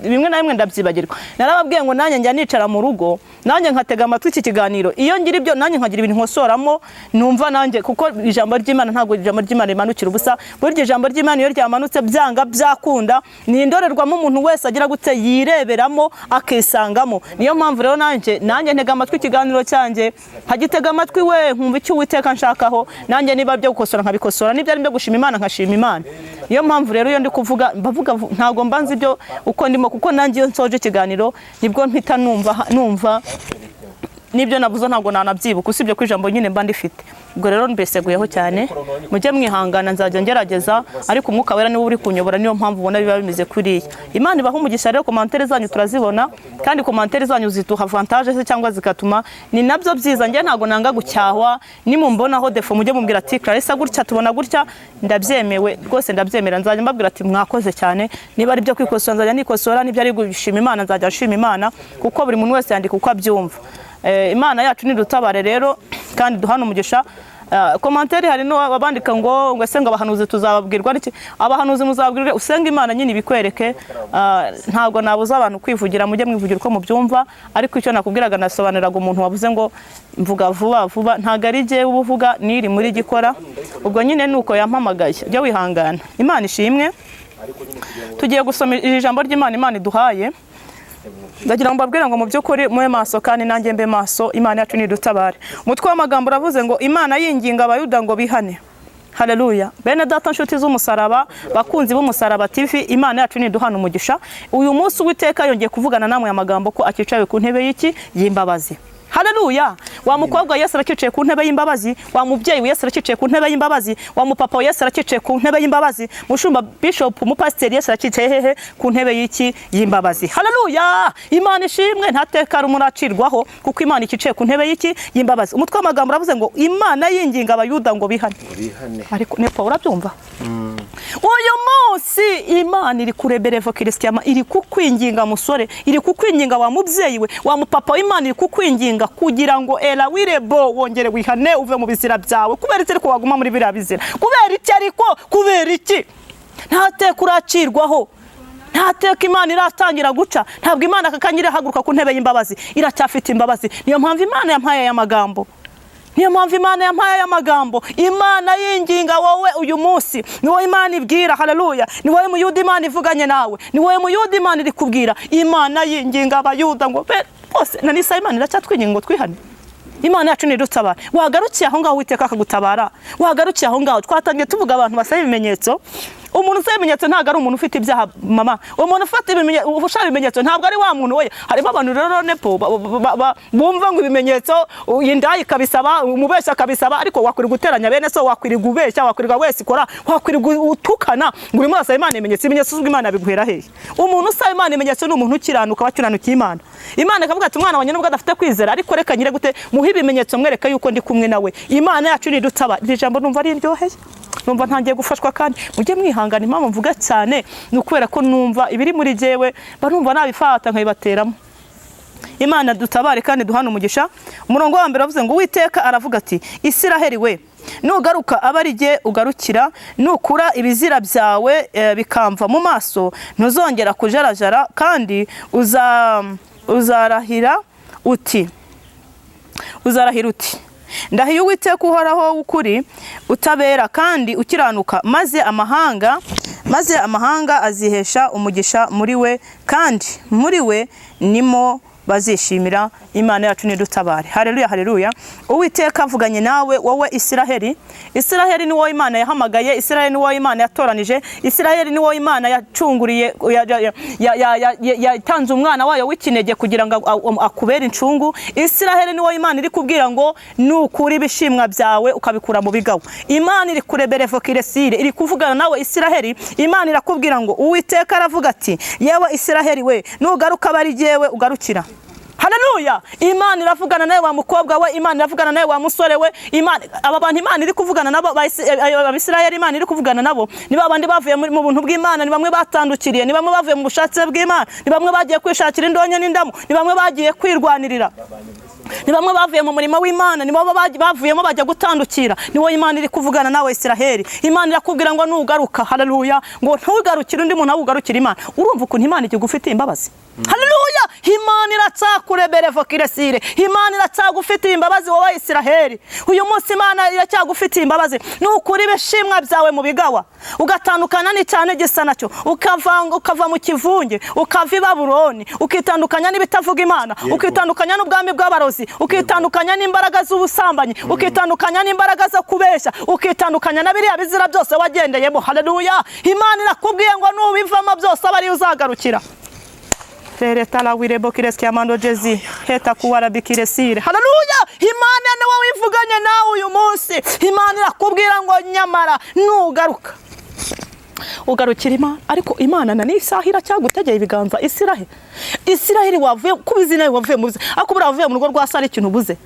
bimwe na bimwe ndabyibagirwa. Narababwiye ngo nanjye njya nicara mu rugo, nanjye nkatega amatwi iki kiganiro. Iyo ngira ibyo nanjye nkagira ibintu nkosoramo, numva nanjye, kuko ijambo ry'Imana ntabwo ijambo ry'Imana rimanukira ubusa. Burya ijambo ry'Imana iyo ryamanutse byanga byakunda, ni indorerwamo umuntu wese agira gute yireberamo akisangamo. Niyo mpamvu rero nanjye ntega amatwi ikiganiro cyanjye, nkagitega amatwi we nkumva icyo Uwiteka nshakaho, nanjye niba byo gukosora nkabikosora, nibyo ari byo gushima Imana nkashima Imana. Niyo mpamvu rero iyo ndi kuvuga mbavuga ntabwo mbanze ibyo uko ndimo, kuko nanjye iyo nsoje ikiganiro nibwo mpita numva nibyo navuze ntabwo nanabyibuka, usibye ko ijambo nyine mba ndifite. Ubwo rero mbeseguyeho cyane, mujye mwihangana, nzajya ngerageza, ariko umwuka wera niwe uri kunyobora, niyo mpamvu ubona biba bimeze kuriya. Imana ibaha umugisha rero. Commentaire zanyu turazibona, kandi commentaire zanyu zituha avantage se cyangwa zikatuma, ni nabyo byiza. Nge ntabwo nanga gucyahwa, nimumbonaho defo mujye mumbwira ati Clarissa gutya tubona gutya, ndabyemewe rwose, ndabyemera. Nzajya mbabwira ati mwakoze cyane. Niba ari byo kwikosora nzajya nikosora, nibyo ari gushima Imana nzajya nshima Imana, kuko buri muntu wese yandika uko abyumva. Imana yacu nidutabare rero, kandi duhana umugisha. Commentaire hari no abandika ngo ese ngo abahanuzi tuzababwirwa iki? Abahanuzi muzabwirwe, usenga Imana nyine bikwereke. Ntabwo nabuza abantu kwivugira, mujye mwivugira uko mubyumva, ariko icyo nakubwiraga nasobanuraga umuntu wavuze ngo mvuga vuba, ntago ari je ubuvuga, niri muri gikora. Ubwo nyine nuko yampamagaye, jya wihangana. Imana ishimwe. Tugiye gusoma ijambo ry'Imana Imana iduhaye. Ndagira ngo mbabwire ngo mu by'ukuri mwe maso kandi nanjye mbe maso. Imana yacu nidutabare. Umutwe w'amagambo uravuze ngo Imana yinginga abayuda ngo bihane. Haleluya. Bene data nshuti z'umusaraba, bakunzi b'umusaraba TV, Imana yacu niduhana umugisha. Uyu munsi Uwiteka yongeye kuvugana namwe amagambo ko akicaye ku ntebe y'iki y'imbabazi. Haleluya. Wa mukobwa Yesu arakicaye ku ntebe y'imbabazi, wa mubyeyi Yesu arakicaye ku ntebe y'imbabazi, wa mupapa Yesu arakicaye ku ntebe y'imbabazi, mushumba bishop umupasiteri Yesu arakicaye hehe ku ntebe y'iki y'imbabazi. Haleluya. Imana ishimwe ntateka rumuracirwaho kuko Imana ikicaye ku ntebe y'iki y'imbabazi. Umutwe w'amagambo uravuze ngo Imana yinginga abayuda ngo bihane. Ariko nepo urabyumva? Uyu munsi Imana iri kureberevo Kristiama, iri kukwinginga musore, iri kukwinginga wa mubyeyi we, wa mupapa w'Imana iri kukwinginga kugirango era wirebo wongere wihane uve mu bizira byawe. Kubera iki ariko waguma muri biriya bizira? Kubera iki ariko? Kubera iki? Ntateka uracirwaho. Ntateka Imana iratangira guca. Ntabwo Imana akakanyira haguruka ku ntebe y'imbabazi. Iracyafite imbabazi. Niyo mpamvu Imana yampaye aya magambo. Niyo mpamvu Imana yampaye aya magambo. Imana yinginga wowe uyu munsi. Ni wowe Imana ibwira. Haleluya. Ni wowe muyuda Imana ivuganye nawe. Ni wowe muyuda Imana iri kubwira. Imana yinginga abayuda ngo bose na nisa Imana iracyatwinginga ngo twihane. Imana yacu nidutabara. Wagarukiye aho ngaho Uwiteka akagutabara. Wagarukiye aho ngaho twatangiye tuvuga abantu basaba ibimenyetso. Umuntu usaba ibimenyetso ntabwo ari umuntu ufite ibyaha mama. Umuntu ufite ibimenyetso ushaka ibimenyetso ntabwo ari wa muntu we. Harimo abantu rero nepo bumva ngo ibimenyetso yindayi kabisaba umubeshya kabisaba ariko wakwiri guteranya bene so wakwiri gubeshya wakwiri wese ikora wakwiri utukana ngo urimo asaba Imana ibimenyetso uzwi Imana biguhera hehe. Umuntu usaba Imana ibimenyetso ni umuntu ukiranuka bakiranukiye Imana. Imana ikavuga ati umwana wanjye nubwo adafite kwizera ariko reka nyire gute muhe ibimenyetso mwereka yuko ndi kumwe nawe. Imana yacu nidutaba. Iri jambo numva ari iryoheye. Numva ntangiye gufashwa kandi mujye mwihangana impamvu mvuga cyane nukubera ko numva ibiri muri jewe barumva nabifata nkabibateramo. Imana dutabare kandi duhana umugisha. Umurongo wa mbere avuze ngo Uwiteka aravuga ati Isiraheli we nugaruka abarije ugarukira nukura ibizira byawe bikamva mu maso ntuzongera kujarajara kandi uzarahira uti ndahiye Uwiteka uhoraho ukuri utabera kandi ukiranuka maze amahanga azihesha umugisha muri we kandi muri we nimo bazishimira. Imana yacu nidutabare. Haleluya haleluya. Uwiteka avuganye nawe wowe Isiraheli. Isiraheli ni wowe Imana yahamagaye. Isiraheli ni wowe Imana yatoranije. Isiraheli ni wowe Imana yacunguriye yatanze umwana wayo w'ikinege kugira ngo akubere incungu. Isiraheli ni wowe Imana iri kubwira ngo nukuri ibishimwa byawe ukabikura mu bigawa. Imana iri kureberevo Kiresire iri kuvugana nawe Isiraheli. Imana irakubwira ngo Uwiteka aravuga ati yewe Isiraheli we nugaruka bari jewe ugarukira. Haleluya. Imana iravugana nawe wa mukobwa we, Imana iravugana nawe wa musore we. Imana aba bantu Imana iri kuvugana nabo Abisirayeli Imana iri kuvugana nabo ni babandi bavuye mu buntu bw'Imana, ni bamwe batandukiriye, ni bamwe bavuye mu bushatse bw'Imana, ni bamwe bagiye kwishakira indonye n'indamu, ni bamwe bagiye kwirwanirira, ni bamwe bavuye mu murimo w'Imana, ni babo bavuyemo bajya gutandukira. Ni wowe Imana iri kuvugana nawe Isiraheli. Imana irakubwira ngo nugaruka. Haleluya. Ngo ntugarukire undi muntu awugarukira Imana. Urumva ukuntu Imana igufitiye imbabazi. Haleluya. Imana iratsakureberevo Kiresire. Imana iratsagufitiye imbabazi wowe Isiraheli. Uyu munsi Imana iracyagufitiye imbabazi. Nukuri ibishimwa byawe mu bigawa ugatandukana n'icane gisa nacyo ukava mu kivunge ukava i Babuloni ukitandukanya n'ibitavuga Imana ukitandukanya n'ubwami bw'abarozi ukitandukanya n'imbaraga z'ubusambanyi ukitandukanya n'imbaraga zo kubeshya ukitandukanya na biriya bizira byose wagendeyemo. Haleluya. Imana irakubwiye ngo nubivamo byose abari uzagarukira. Teretala wirebo Kireskyamando Jezi heta kuwarabi Kiresire. Haleluya. Imana nawe wivuganye nawe uyu munsi. Imana irakubwira ngo nyamara nugaruka ugarukira Imana. Ariko Imana na nisahira cyagutegeye ibiganza Isiraheli wavuye kubizina wavuye mu akubura wavuye mu rugo rwa Sara ikintu buze.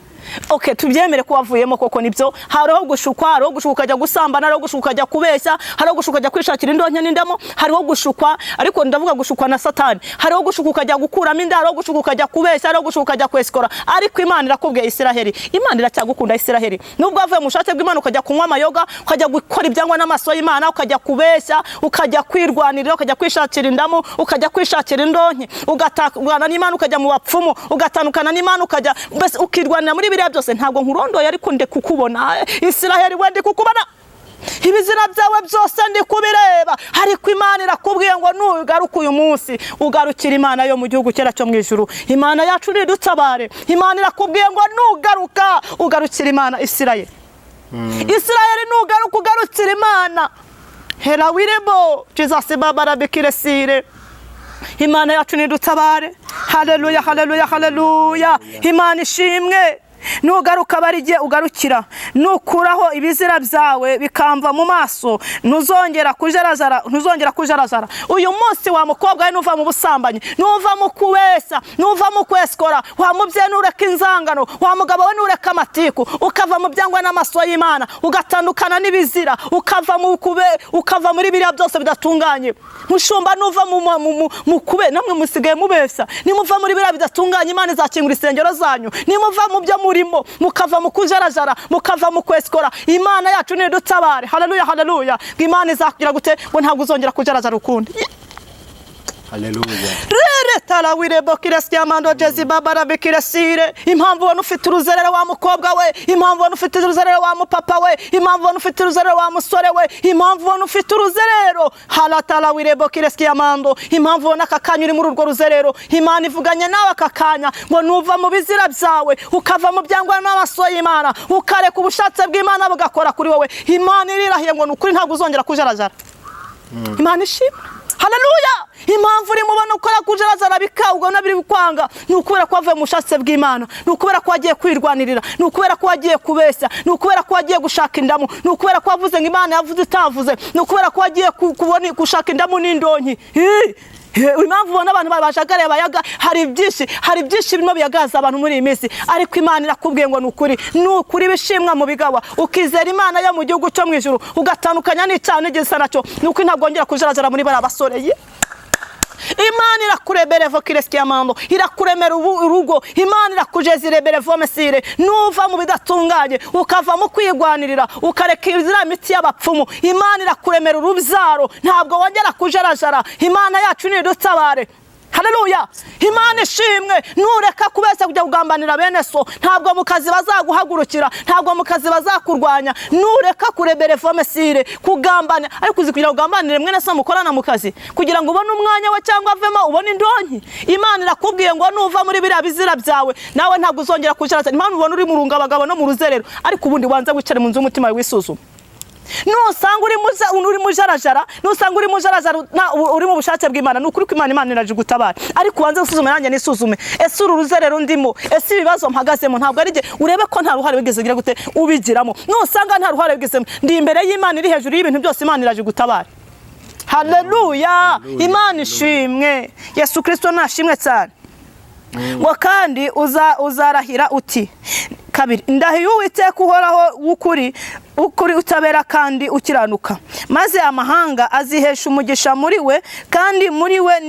Okay, tubyemere ko wavuyemo koko nibyo. Hariho gushukwa, hariho gushuka ajya gusambana, hariho gushuka ajya kubeshya, hariho gushuka ajya kwishakira indonke n'indamo, hariho gushukwa ariko ndavuga gushukwa na Satani. Hariho gushuka ajya gukuramo inda, hariho gushuka ajya kubeshya, hariho gushuka ajya kweskora. Ariko Imana irakubwiye Isiraheli. Imana iracyagukunda Isiraheli. Nubwo wavuye mu shate bw'Imana ukajya kunywa amayoga, ukajya gukora ibyangwa n'amaso y'Imana, ukajya kubeshya, ukajya kwirwanirira, ukajya kwishakira indamo, ukajya kwishakira indonke, ugatakana n'Imana ukajya mu bapfumu, ugatandukana n'Imana ukajya bese ukirwanira muri biriya byose. Ntabwo nkurondoye ariko nde kukubona Isiraheli wende kukubona ibizira byawe byose ndi kubireba. Ariko Imana irakubwiye ngo nugaruka uyu munsi ugarukira Imana yo mu gihugu cyera cyo mu ijuru. Imana yacu nidutabare. Imana irakubwiye ngo nugaruka ugarukira Imana Isiraheli. Isiraheli nugaruka ugarukira Imana. Hera wirebo Jesus babara Kiresire. Imana yacu nidutabare. Haleluya, haleluya, haleluya. Imana ishimwe. Nugaruka barigiye ugarukira, nukuraho ibizira byawe bikamva mu maso, ntuzongera kujarajara. Uyu munsi wa mukobwa nuva mu busambanyi, nuva mu kubesa, nuva mu kweskora, wa mubye nureka inzangano, wa mugabo we nureka amatiku, ukava mu byangwa n'amaso y'Imana, ugatandukana n'ibizira, ukava muri biriya byose bidatunganye. Mushumba nuva mu kube, namwe musigaye mubesa, nimuva muri biriya bidatunganye, Imana izakingura isengero zanyu. Nimuva mu byo murimo, mukava mu kujarajara, mukava mu kweskora, Imana yacu nidutabare. Haleluya, haleluya. Imana izakugira gute ngo ntabwo uzongera kujarajara ukundi. Haleluya. Rere talawire bokirasya mando jezi babara bikirasire. Impamvu wanu ufite uruzerero wa mukobwa we, impamvu wanu ufite uruzerero wa mupapa we, impamvu wanu ufite uruzerero wa musore we, impamvu wanu ufite uruzerero hala talawire bokirasya mando, impamvu wanu akakanya uri muri urwo ruzerero. Imana ivuganye nawe akakanya ngo nuva mu bizira byawe, ukava mu byangwa n'amaso y'Imana, ukareka ubushatse bw'Imana bugakora kuri wowe. Imana irirahiye ngo nukuri ntabwo uzongera kujarajara. Imana ishimwe. Haleluya. Impamvu uri mubona ukora kujarazara bikawuga nabiri bikwanga, nukubera ko wavuye mu bushatse bw'Imana, nukubera ko wagiye kwirwanirira, nukubera ko wagiye kubeshya, nukubera ko wagiye gushaka indamu, nukubera ko wavuze ngo Imana yavuze itavuze, nukubera ko wagiye kubona gushaka indamu n'indonki. Impamvu ubona abantu babashagare bayaga, hari byinshi birimo biyagaza abantu muri iyi minsi, ariko Imana irakubwiye ngo nukuri bishimwa mu bigawa, ukizera Imana yo mu gihugu cyo mu ijuru, ugatandukanya n'icyaha n'igisa nacyo, nuko ntabwo ngera kujarajara muri bara basore. Imana irakurebere vokiresikia mando, irakuremera urugo. Imana irakujeza irebere vomesire. Nuva mu bidatunganye, ukava mu kwigwanirira, ukareka izira miti y'abapfumu, Imana irakuremera urubyaro, ntabwo wongera kujarajara. Imana yacu nidutabare. Haleluya. Imana ishimwe. Nureka kubese kujya kugambanira bene so, ntabwo mu kazi bazaguhagurukira, ntabwo mu kazi bazakurwanya. Nureka kurebere vomesire, kugambana, ariko kugira kugambanire mwene so mukorana mu kazi, kugira ngo ubone umwanya we cyangwa avemo ubone indonki. Imana irakubwiye ngo nuva muri biriya bizira byawe, nawe ntabwo uzongera kujarajara. Imana ubona uri mu runga abagabo no mu ruzerero, ariko ubundi wanze wicare mu nzu y'umutima wisuzuma. Nusanga uri mujarajara, nusanga uri mujarajara uri mu bushake bw'Imana, nukuri ko Imana iraje gutabara. Ariko wanze usuzume nanjye nisuzume, ese uru ruzerero ndimo, ese ibibazo mpagazemo ntabwo ari urebe ko nta ruhare wigeze gira gute ubigiramo. Nusanga nta ruhare wigezemo, ndi imbere y'Imana iri hejuru y'ibintu byose, Imana iraje gutabara. Haleluya. Imana ishimwe. Yesu Kristo nashimwe cyane. Ngo kandi uzarahira uti kabiri, ndahiye Uwiteka uhoraho ukuri utabera kandi ukiranuka, maze amahanga azihesha umugisha muri we, kandi muri we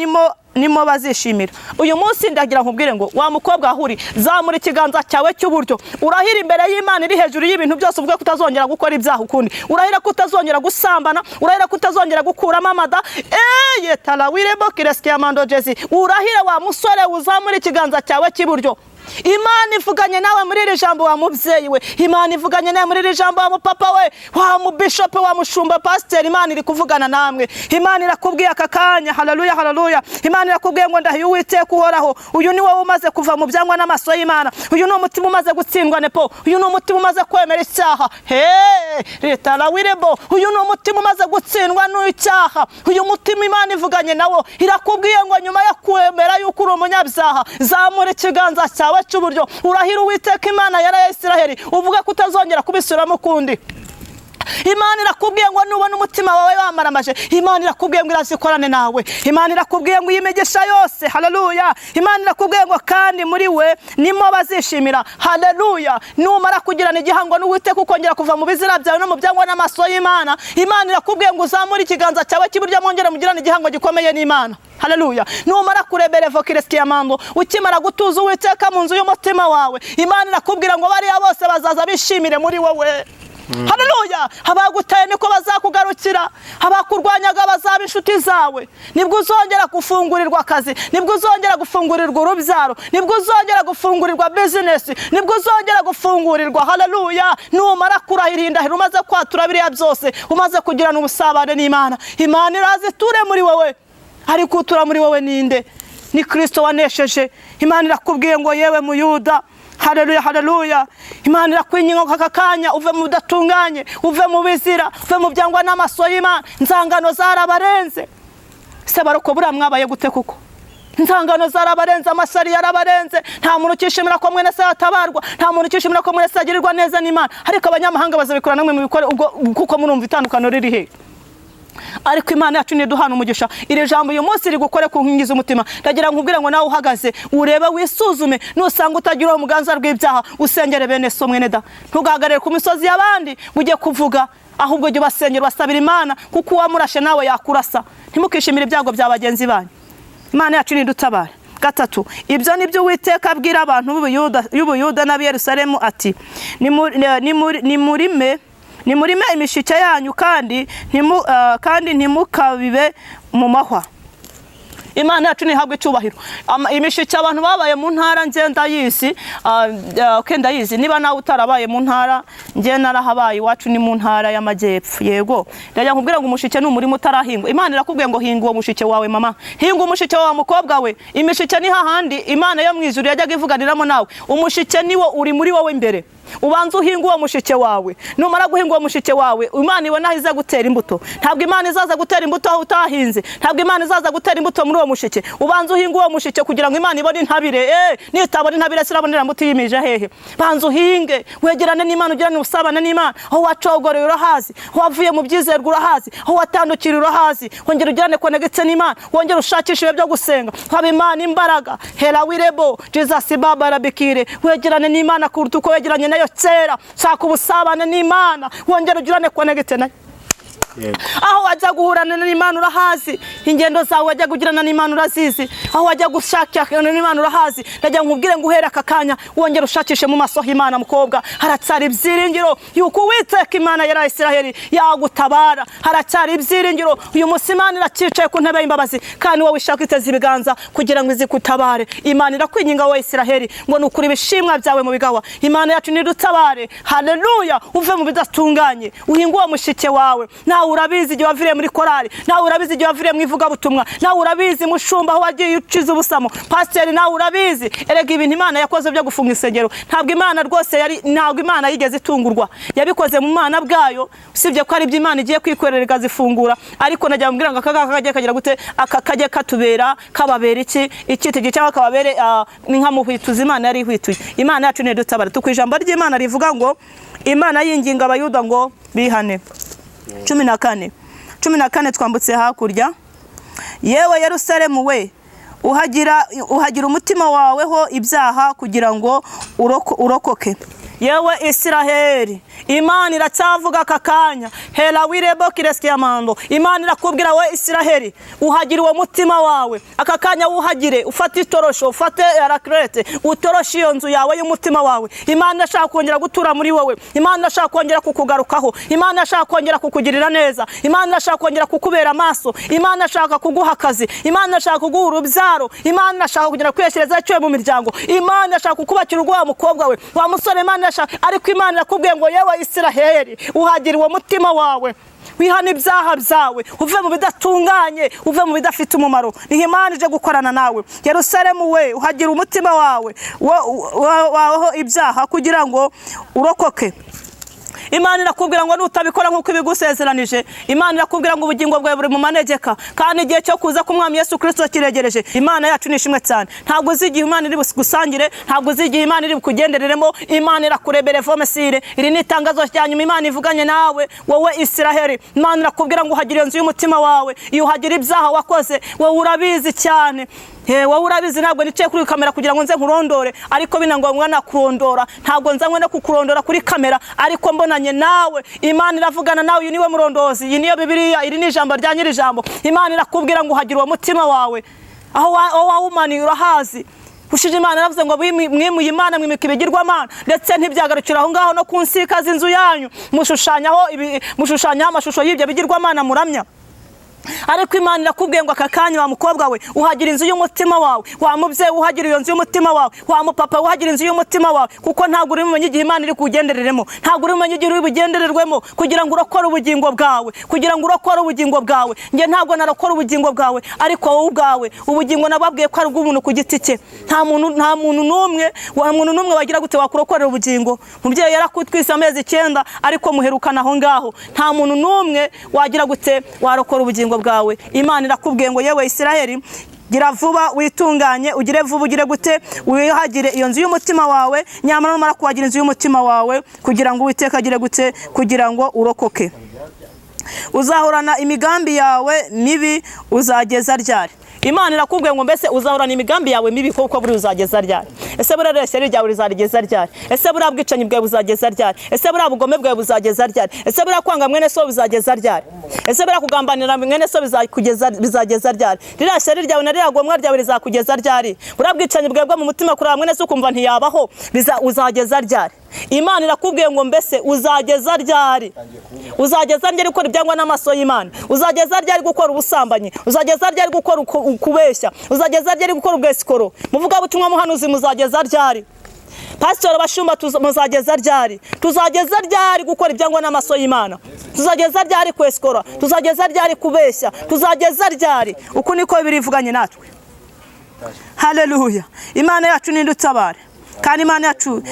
nimo bazishimira. Uyu munsi ndagira nkubwire ngo wa mukobwa ahuri, zamura ikiganza cyawe cy'uburyo, urahira imbere y'Imana iri hejuru y'ibintu byose, uvuge kutazongera gukora ibyaha ukundi, urahira kutazongera gusambana, urahira kutazongera gukuramo amada. Talawire bokiresikia mando jezi, urahira wa musore, uzamura ikiganza cyawe cy'iburyo. Imana ivuganye nawe muri iri jambo wa mubyeyi we, Imana ivuganye nawe muri iri jambo wa mupapa we, wa mubishope, wa mushumba, pastor. Imana iri kuvugana namwe. Imana irakubwiye aka kanya. Haleluya, haleluya. Imana irakubwiye ngo ndahiye Uwiteka uhoraho, uyu ni wowe umaze kuva mu byangwa n'amaso y'Imana, uyu ni umutima umaze gutsindwa nepo, uyu ni umutima umaze kwemera icyaha. Talawirebo, uyu ni umutima umaze gutsindwa n'icyaha. Uyu mutima Imana ivuganye nawo, irakubwiye ngo nyuma yo kwemera yuko uri umunyabyaha, zamura ikiganza cyawe cy'uburyo, urahira Uwiteka Imana ya Isiraheli, uvuga kutazongera kubisubiramo kundi. Imana irakubwiye ngo nubona umutima wawe wamaramaje, Imana irakubwiye ngo irazikorane nawe. Imana irakubwiye ngo yimegesha yose. Haleluya. Imana irakubwiye ngo kandi muri we nimo bazishimira. Haleluya. Numara kugirana igihango n'Uwiteka ukongera kuva mu bizira byawe no mu byangwa n'amaso y'Imana, Imana irakubwiye ngo uzamure ikiganza cyawe cy'iburyo, mwongere mugirana igihango gikomeye n'Imana. Haleluya. Numara kurebere vokiresikia mando, ukimara gutuza Uwiteka mu nzu y'umutima wawe, Imana irakubwira ngo bariya bose bazaza bishimire muri wowe. Haleluya. Abagutaye niko bazakugarukira, abakurwanyaga bazaba inshuti zawe. Nibwo uzongera gufungurirwa akazi, nibwo uzongera gufungurirwa urubyaro, nibwo uzongera gufungurirwa business, nibwo uzongera gufungurirwa. Haleluya. Numara kurahira indahiro, umaze kwatura biriya byose, umaze kugirana ubusabane n'Imana, Imana irazi ture muri wowe. Ariko utura muri wowe ninde? Ni Kristo wanesheje. Imana irakubwiye ngo yewe Muyuda, haleluya, haleluya. Imana irakwinginga aka kanya uve mu datunganye, uve mu bizira, uve mu byangwa n'amaso y'Imana. Nzangano zarabarenze. Se baroko bura mwabaye gute kuko? intangano zarabarenze, amasari yarabarenze, nta muntu ukishimira ko mwene se yatabarwa, nta muntu ukishimira ko mwene se agirirwa neza n'Imana, ariko abanyamahanga bazabikora namwe mubikore ubwo kuko murumva itandukano riri he. Ariko Imana yacu niduhana umugisha. Iri jambo uyu munsi rigukore ku nkingi z'umutima. Ndagira nkubwire ngo nawe uhagaze urebe wisuzume, nusanga utagira umuganza rw'ibyaha usengere bene so mwene da. Ntugahagarare ku misozi y'abandi ujye kuvuga, ahubwo jye basengera basabira Imana kuko uwamurashe nawe yakurasa. Ntimukishimire ibyago bya bagenzi banyu. Imana yacu nidutabara. Gatatu, ibyo nibyo Uwiteka abwira abantu y'Ubuyuda n'ab'i Yerusalemu ati nimurime imishike yanyu kandi ntimukabibe mu mahwa. Imana yacu nihabwe icyubahiro. Imishike abantu babaye mu ntara ngenda yisi kenda yizi, niba nawe utarabaye mu ntara nge narahabaye, iwacu ni mu ntara y'amajyepfo. Yego ndajya nkubwira ngo umushike ni umurimo utarahingwa. Imana irakubwiye ngo hinga uwo mushike wawe mama, hinga umushike wawe mukobwa we. Imishike ni hahandi Imana yo mwijuru yajyaga ivuganiramo nawe. Umushike niwo uri muri wowe imbere. Ubanza uhinga uwo mushike wawe, numara guhinga uwo mushike wawe Imana ibona iza gutera imbuto. Ntabwo Imana izaza gutera imbuto aho utahinze, ntabwo Imana izaza gutera imbuto muri uwo mushike. Ubanza uhinga uwo mushike kugira ngo Imana ibone intabire. Nitabona intabire sirabonera imbuto yimije hehe. Banza uhinge, wegerane n'Imana, ugirane ubusabane n'Imana. Aho wacogoreye urahazi, aho wavuye mu byizerwa urahazi, aho watandukira urahazi. Wongera ugirane konegetse n'Imana, wongera ushakishe byo gusenga. Haba Imana imbaraga. Hela wirebo Jesus baba rabikire. Wegerane n'Imana kuruta uko wegeranye nayo tsera. Shaka ubusabane n'Imana, wongera ugirane konegetse nayo. Aho wajya guhurana n'Imana urahazi, ingendo zawe wajya kugirana n'Imana urazizi, aho wajya gushakira n'Imana urahazi. Ndajya nkubwire ngo uhera akakanya wongera ushakishe mu maso y'Imana mukobwa. Haracyari ibyiringiro yuko Uwiteka Imana ya Isiraheli yagutabara. Haracyari ibyiringiro. Uyu munsi Imana iracicaye ku ntebe y'imbabazi, kandi wowe ishaka iteze ibiganza kugira ngo izikutabare. Imana irakwinginga wowe Isiraheli ngo nukuri ibishimwa byawe mu bigawa. Imana yacu nidutabare. Haleluya. Uve mu bidatunganye, uhinga uwo mushike wawe. Nawe urabizi igihe waviriye muri korali, nawe urabizi igihe waviriye mu ivugabutumwa, nawe urabizi mushumba aho wagiye uciza ubusamo, pasiteri nawe urabizi. Erega ibintu Imana yakoze byo gufunga insengero, ntabwo Imana rwose ntabwo Imana yigeze itungurwa. Yabikoze mu Mana bwayo, usibye ko ari by'Imana igiye kwikorera igazifungura. Ariko najya mbwira ngo akaga kagiye kagira gute, akakajye katubera kababera ikitege cyangwa kababere ni nka muhwituza Imana yari ihwituye. Imana yacu nidutabara. Tukwijambo ry'Imana rivuga ngo Imana yinginga abayuda ngo bihane. 14 twambutse hakurya. Yewe Yerusalemu we, uhagira umutima waweho ibyaha kugira ngo urokoke. Yewe Isiraheli, Imana iracyavuga akakanya. Hela wirebo kireskiyamando. Imana irakubwira we Isiraheli, uhagira uwo mutima wawe. Akakanya uhagire, ufate itorosho, ufate arakrete, utoroshe iyo nzu yawe y'umutima wawe. Imana irashaka kongera gutura muri wowe. Imana irashaka kongera kukugarukaho. Imana irashaka kongera kukugirira neza. Imana irashaka kongera kukubera amaso. Imana irashaka kuguha akazi. Imana irashaka kuguha urubyaro. Imana irashaka kugira kweshereza cyo mu miryango. Imana irashaka kukubakira urwa mukobwa we, wa musore. Imana irashaka, ariko Imana irakubwiye ngo yewe Isiraheli, uhagira uwo mutima wawe. Wihana ibyaha byawe, uve mu bidatunganye, uve mu bidafite umumaro. Ni Imana ije gukorana nawe. Yerusalemu we, uhagira umutima wawe waho ibyaha kugira ngo urokoke. Imana irakubwira ngo nutabikora nkuko ibigusezeranije. Imana irakubwira ngo ubugingo bwawe buri mu manegeka, kandi igihe cyo kuza k'Umwami Yesu Kristo kiregereje. Imana yacu nishimwe cyane. Ntabwo uzigiye Imana iri gusangire, ntabwo uzigiye Imana iri kugendereremo. Imana irakurebere vomesire. Iri ni itangazo cyanyuma Imana ivuganye nawe wowe Isiraheli. Imana irakubwira ngo uhagira inzu y'umutima wawe. Iyo uhagira ibyaha wakoze, wowe urabizi cyane. Wowe urabizi. Ntabwo nicaye kuri kamera kugira ngo nze nkurondore, ariko binangombwa nakurondora. Ntabwo nzanywe no kukurondora kuri kamera, ariko mbonanye nawe. Imana iravugana nawe. Uyu niwe murondozi, iyi niyo Bibiliya, iri ni ijambo rya nyiri ijambo. Imana irakubwira ngo uhagira uwo mutima wawe. Aho wawumaniye urahazi. Ushije Imana yaravuze ngo mwimuye Imana mwimika ibigirwamana, ndetse ntibyagarukira aho ngaho no ku nsika z'inzu yanyu mushushanyaho amashusho y'ibyo bigirwamana muramya. Ariko Imana irakubwiye ngo akakanya wa mukobwa we, uhagira inzu y'umutima wawe. Wa mubyeyi uhagira iyo nzu y'umutima wawe. Wa mupapa uhagira inzu y'umutima wawe, kuko ntabwo uri mumenye igihe Imana iri kugendereremo. Ntabwo uri mumenye igihe uri bugendererwemo kugira ngo urokore ubugingo bwawe, kugira ngo urokore ubugingo bwawe. Nge ntabwo narokora ubugingo bwawe, ariko wowe ubwawe ubugingo nababwiye ko ari ubw'umuntu ku giti cye. Nta muntu numwe wagira gute wakurokorera ubugingo. Mubyeyi yarakutwise amezi 9, ariko muherukana aho ngaho. Nta muntu numwe wagira gute warokora ubugingo bwawe. Imana irakubwiye ngo yewe Isiraheli, gira vuba witunganye ugire vuba ugire gute wihagire iyo nzu y'umutima wawe nyamara numara kuhagira inzu y'umutima wawe kugira ngo Uwiteka agire gute kugira ngo urokoke. Uzahorana imigambi yawe mibi uzageza ryari? Imana irakubwiye ngo mbese uzahorana imigambi yawe mibi kuko buri uzageza ryari? Ese buri reshyari ryawe rizageza ryari? Ese buri bwicanyi bwawe buzageza ryari? Ese buri bugome bwawe buzageza ryari? Ese buri kwanga mwene so bizageza ryari? Ese buri kugambanira mwene so bizageza ryari? Rira shyari ryawe na rira gomwa ryawe rizakugeza ryari? Buri bwicanyi bwawe bwo mu mutima kuri mwene so ukumva ntiyabaho uzageza ryari? Imana irakubwiye ngo mbese uzageza ryari? Uzageza ryari gukora ibyangwa n'amaso y'Imana? Uzageza ryari gukora ubusambanyi? Uzageza ryari gukora kubeshya? Uzageza ryari gukora ubwesikoro? Muvuga butumwa muhanuzi muzageza ryari? Pastor bashumba muzageza ryari? Tuzageza ryari gukora ibyangwa n'amaso y'Imana? Tuzageza ryari kwesikora? Tuzageza ryari kubeshya? Tuzageza ryari? Uko niko birivuganye natwe. Haleluya. Imana yacu nindutabare. Kandi Imana yacu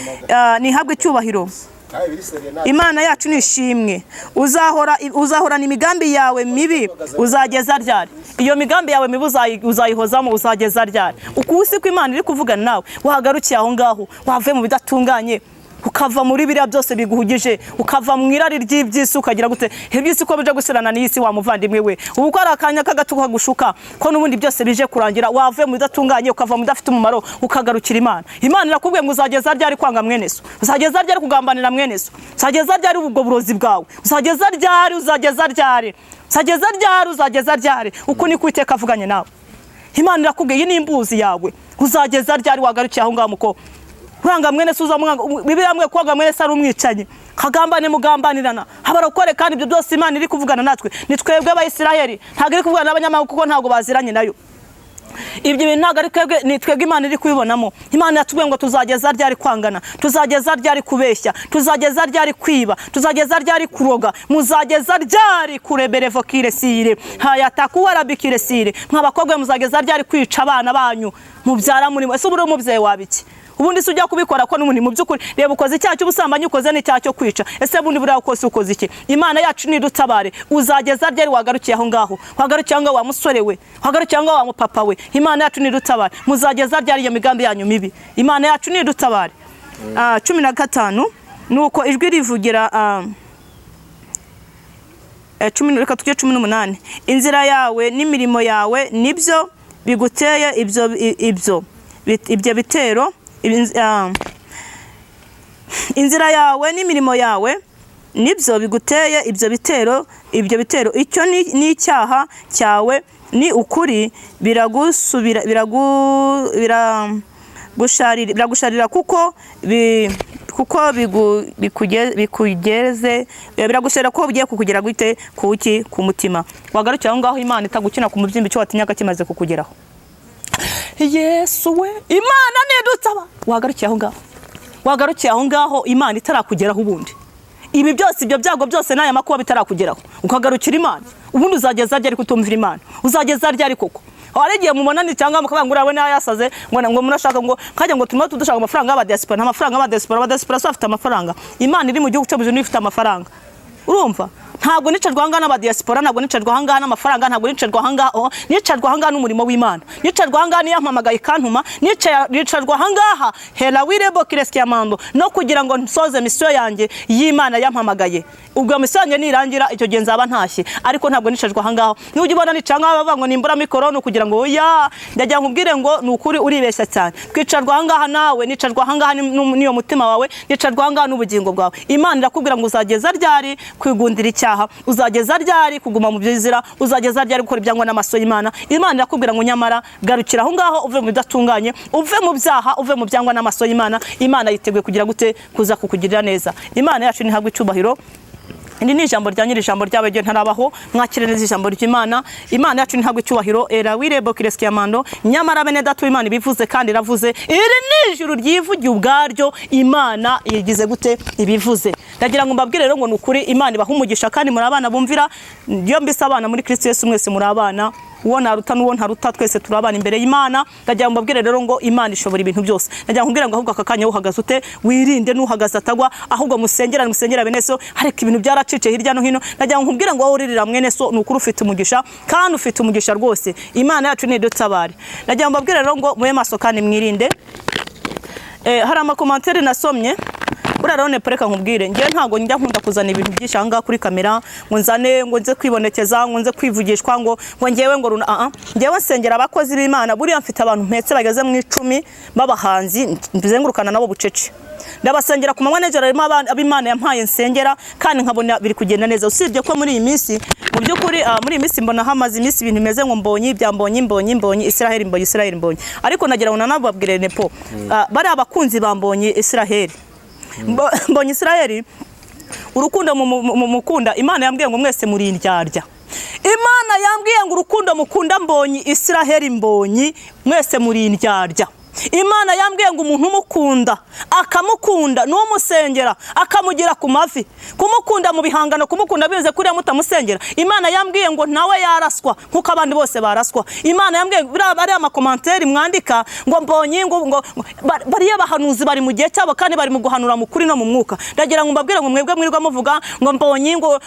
nihabwe icyubahiro. Imana yacu nishimwe. Uzahorana imigambi yawe mibi uzageza ryari? Iyo migambi yawe mibi uzayihozamo uzageza ryari? Ukusi ko Imana iri kuvugana nawe wahagarukiye aho ngaho wave mu bidatunganye ukava muri biriya byose biguhugije ukava mu irari ry'ibyisi ukagira gute ibyisi ko bije gusirana n'isi wa muvandimwe we ubu ko arakanya kagatuka gushuka ko nubundi byose bije kurangira wave mu bidatunganye ukava mu dafite umumaro ukagarukira Imana. Imana irakubwiye ngo uzageza ryari kwanga mwene so? Uzageza ryari kugambanira mwene so? Uzageza ryari ubwo burozi bwawe? Uzageza ryari? Uzageza ryari? Uzageza ryari? Uzageza ryari? Uko ni Uwiteka avuganye nawe. Imana irakubwiye iyi ni imbuzi yawe. Uzageza ryari wagarukiye aho ngaho muko uranga mwene suza mwanga Bibiliya mwe kwaga mwene sari umwicanyi kagambane mugambanirana habarokore kandi ibyo byose Imana iri kuvugana natwe ni twebwe abayisiraheli ntago iri kuvugana n'abanyamahanga kuko ntago baziranye nayo. Ibyo bintu ntago ari twebwe ni twebwe Imana iri kubibonamo. Imana yatubwiye ngo tuzageza ryari kwangana? Tuzageza ryari kubeshya? Tuzageza ryari kwiba? Tuzageza ryari kuroga? Muzageza ryari kureberevo kiresire hayatakuwa rabikiresire nk'abakobwa muzageza ryari kwica abana banyu mubyara murimo? Ese ubure umubyeyi wabiki ubundi se ujya kubikora ko n'umuntu mu by'ukuri reba ukoze icyaha cy'ubusambanyi ukoze n'icyaha cyo kwica? Ese bundi buriya ukoze ukoze iki? Imana yacu nidutabare. Uzageza ryari wagarukiye aho ngaho? Wagarukiye aho ngaho wa musore we? Wagarukiye aho ngaho wa mupapa we? Imana yacu nidutabare. Muzageza ryari iyo migambi yanyu mibi? Imana yacu nidutabare. 15 nuko ijwi rivugira 10 reka tujye 18 inzira yawe n'imirimo yawe nibyo biguteye ibyo bitero inzira yawe n'imirimo yawe nibyo biguteye ibyo bitero icyo ni icyaha cyawe ni ukuri biragusharira kuko bikugeze biragusharira ko bigiye kukugera gute ku mutima. Wagarukiye aho ngaho Imana itagukina ku mubyimbi cyo watinyaga kimaze kukugeraho. Yesu we Imana nidutaba wagarukiye aho ngaho Imana itarakugeraho ubundi ibi byose ibyo byago byose n'aya makuba bitarakugeraho ukagarukira Imana ubundi uzageza ryari kutumvira Imana? Uzageza ryari koko? Waragiye mu monani cyangwa mukabangura we nayasaze ngo murashaka ngo kajya ngo turimo tudushaka amafaranga y'abadiaspora nta mafaranga y'abadiaspora so afite amafaranga. Imana iri mu gihugu cyo buje ifite amafaranga. Urumva ntabwo nicajwa hanga n'abadiaspora ntabwo nicajwa hanga n'amafaranga ntabwo nicajwa hanga nicajwa hanga n'umurimo w'Imana nicajwa hanga niyampamagaye kantuma nicajwa hanga hela wirebo kireskiamando no kugira ngo nsoze mission yanjye y'Imana yampamagaye. Ubwo mission yanjye nirangira icyo gihe nzaba ntashye ariko ntabwo nicajwa hanga n'ujye ubona nicanga bavango nimbura mikoro no kugira ngo oya ndajya nkubwire ngo nukuri uribeshya cyane. Twicajwa hanga nawe nicajwa hanga niyo mutima wawe nicajwa hanga n'ubugingo bwawe. Imana irakubwira ngo uzageza ryari kwigundira icyaha? Uzageza ryari kuguma mu byizira? Uzageza ryari gukora ibyangwa n'amaso y'Imana? Imana irakubwira ngo nyamara garukira aho ngaho uve mu bidatunganye uve mu byaha uve mu byangwa n'amaso y'Imana. Imana yiteguye kugira gute kuza kukugirira neza. Imana yacu nihabwe icyubahiro. Indi ni ijambo rya nyiri ijambo ry'abagiye ntarabaho mwakirereza ijambo ry'Imana. Imana yacu ntabwo icyubahiro era wirebo kireskiamando nyamara bene datu Imana bivuze kandi iravuze iri ni ijuru ryivugiye ubwaryo. Imana yigize gute ibivuze. Ndagira ngo mbabwire rero ngo nukuri Imana ibahumugisha kandi muri abana bumvira iyo mbisa abana muri Kristo Yesu mwese muri abana uwo naruta n'uwo ntaruta twese turabana imbere y'Imana. Ndagira ngo mbabwire rero ngo Imana ishobora ibintu byose. Ndagira ngo mbwira ngo ahubwo akakanya uhagaze ute wirinde n'uhagaze atagwa, ahubwo musengera bene so, ariko ibintu byaracice hirya no hino. Ndagira ngo nkubwire ngo wowe uririra mwene so n'ukuri ufite umugisha, kandi ufite umugisha rwose. Imana yacu ni dutabare. Ndagira ngo mbabwire rero ngo mube maso kandi mwirinde. Hari amakomantere nasomye urarone pereka nkubwire ngiye ntago njya nkunda kuzana ibintu byinshi hanga kuri kamera ngo nzane ngo nze kwibonekeza ngo nze kwivugishwa ngo ngewe ngo ngewe nsengera abakozi b'Imana buriya mfite abantu mpetse bageze mu 10 babahanzi mbizengurukana nabo bucece ndabasengera ku manywa n'ijoro ab'Imana yampaye nsengera kandi nkabona biri kugenda neza. Usibye ko muri iyi minsi mu by'ukuri muri iyi minsi mbona hamaze iminsi ibintu bimeze ngo mbonyi bya mbonyi Israel mbonyi ariko nagira ngo nanababwire nepo bari abakunzi bambonye Israel mbonyi Israel urukundo mukunda. Imana yambwiye ngo mwese muri indyarya. Imana yambwiye ngo urukundo mukunda mbonyi Israel mbonyi mwese muri indyarya. Imana yambwiye ngo umuntu umukunda akamukunda n'umusengera akamugira ku mavi, kumukunda mu bihangano, kumukunda bize kuri mutamusengera. Imana yambwiye ngo nawe yaraswa nkuko abandi bose baraswa. Imana yambwiye bari amakomantere mwandika ngo mbonyi ngo bari yabahanuzi bari mu gihe cyabo kandi bari mu guhanura mu kuri no mu mwuka. Ndagira ngo mbabwire ngo mwebwe mwirirwa muvuga ngo mbonyi ngo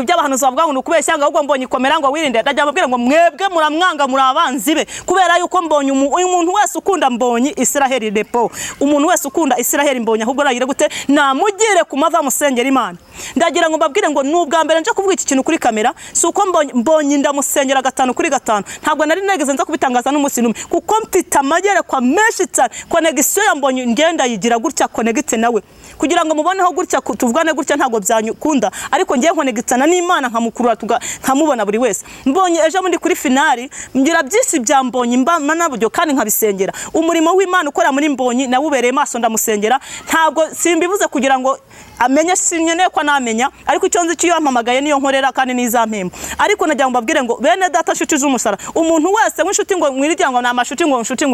ibyabahanuzi bavuga ngo ukubeshya ngo ahubwo mbonyi komera ngo wirinde. Ndagira mbabwire ngo mwebwe muramwanga muri abanzi be kubera yuko mbonyi umuntu wese ukunda mbonyi Israel depo, umuntu wese ukunda Israel mbonyi ahubwo rayire gute namugire ku mava musengera Imana. Ndagira ngo mbabwire ngo nubwa mbere nje kuvuga iki kintu kuri kamera si uko mbonyi ndamusengera 5 kuri 5 ntabwo nari negeze nza kubitangaza n'umunsi numwe kuko mfite amagere kwa menshi cyane. Connection ya mbonyi ngenda yigira gutya connect nawe kugira ngo muboneho gutya tuvugane gutya ntabwo byanyukunda ariko ngiye connectana n'Imana nkamukurura nkamubona buri wese. Mbonyi ejo mundi kuri finali ngira byinshi bya mbonyi mbana buryo kandi nkabisengera. Umurimo w'Imana ukora muri mbonyi nawubereye maso ndamusengera, ntabwo simbivuze kugira ngo amenye sinyene ko namenya ariko icyo nzi cyo yampamagaye niyo nkorera kandi nizampemba. Ariko nagira ngo mbabwire ngo bene data shuti z'umusara umuntu wese w'inshuti ngo mwirirya ngo namashuti ngo nshuti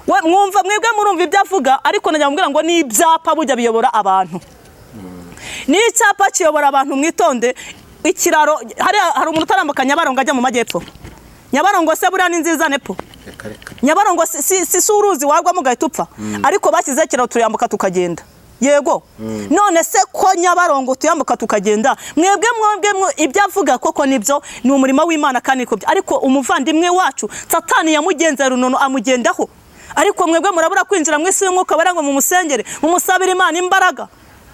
we mwumva mwebwe murumva ibyavuga ariko nagira ngo mbwira ngo ni ibyapa bujya biyobora abantu. Ni icyapa kiyobora abantu mwitonde. Ikiraro hari umuntu utarambuka Nyabarongo ajya mu majyepfo. Nyabarongo se buriya ni nziza nepo. Nyabarongo si uruzi warwa mugahita upfa ariko bashyize kiraro tuyambuka tukagenda. Yego none se ko Nyabarongo tuyambuka tukagenda mwebwe ibyavuga koko nibyo ni umurimo w'Imana kandi ko ariko umuvandimwe wacu Satani yamugenza runono amugendaho ariko mwebwe murabura kwinjira mwisi y'umwuka barango mu musengere mumusabira Imana imbaraga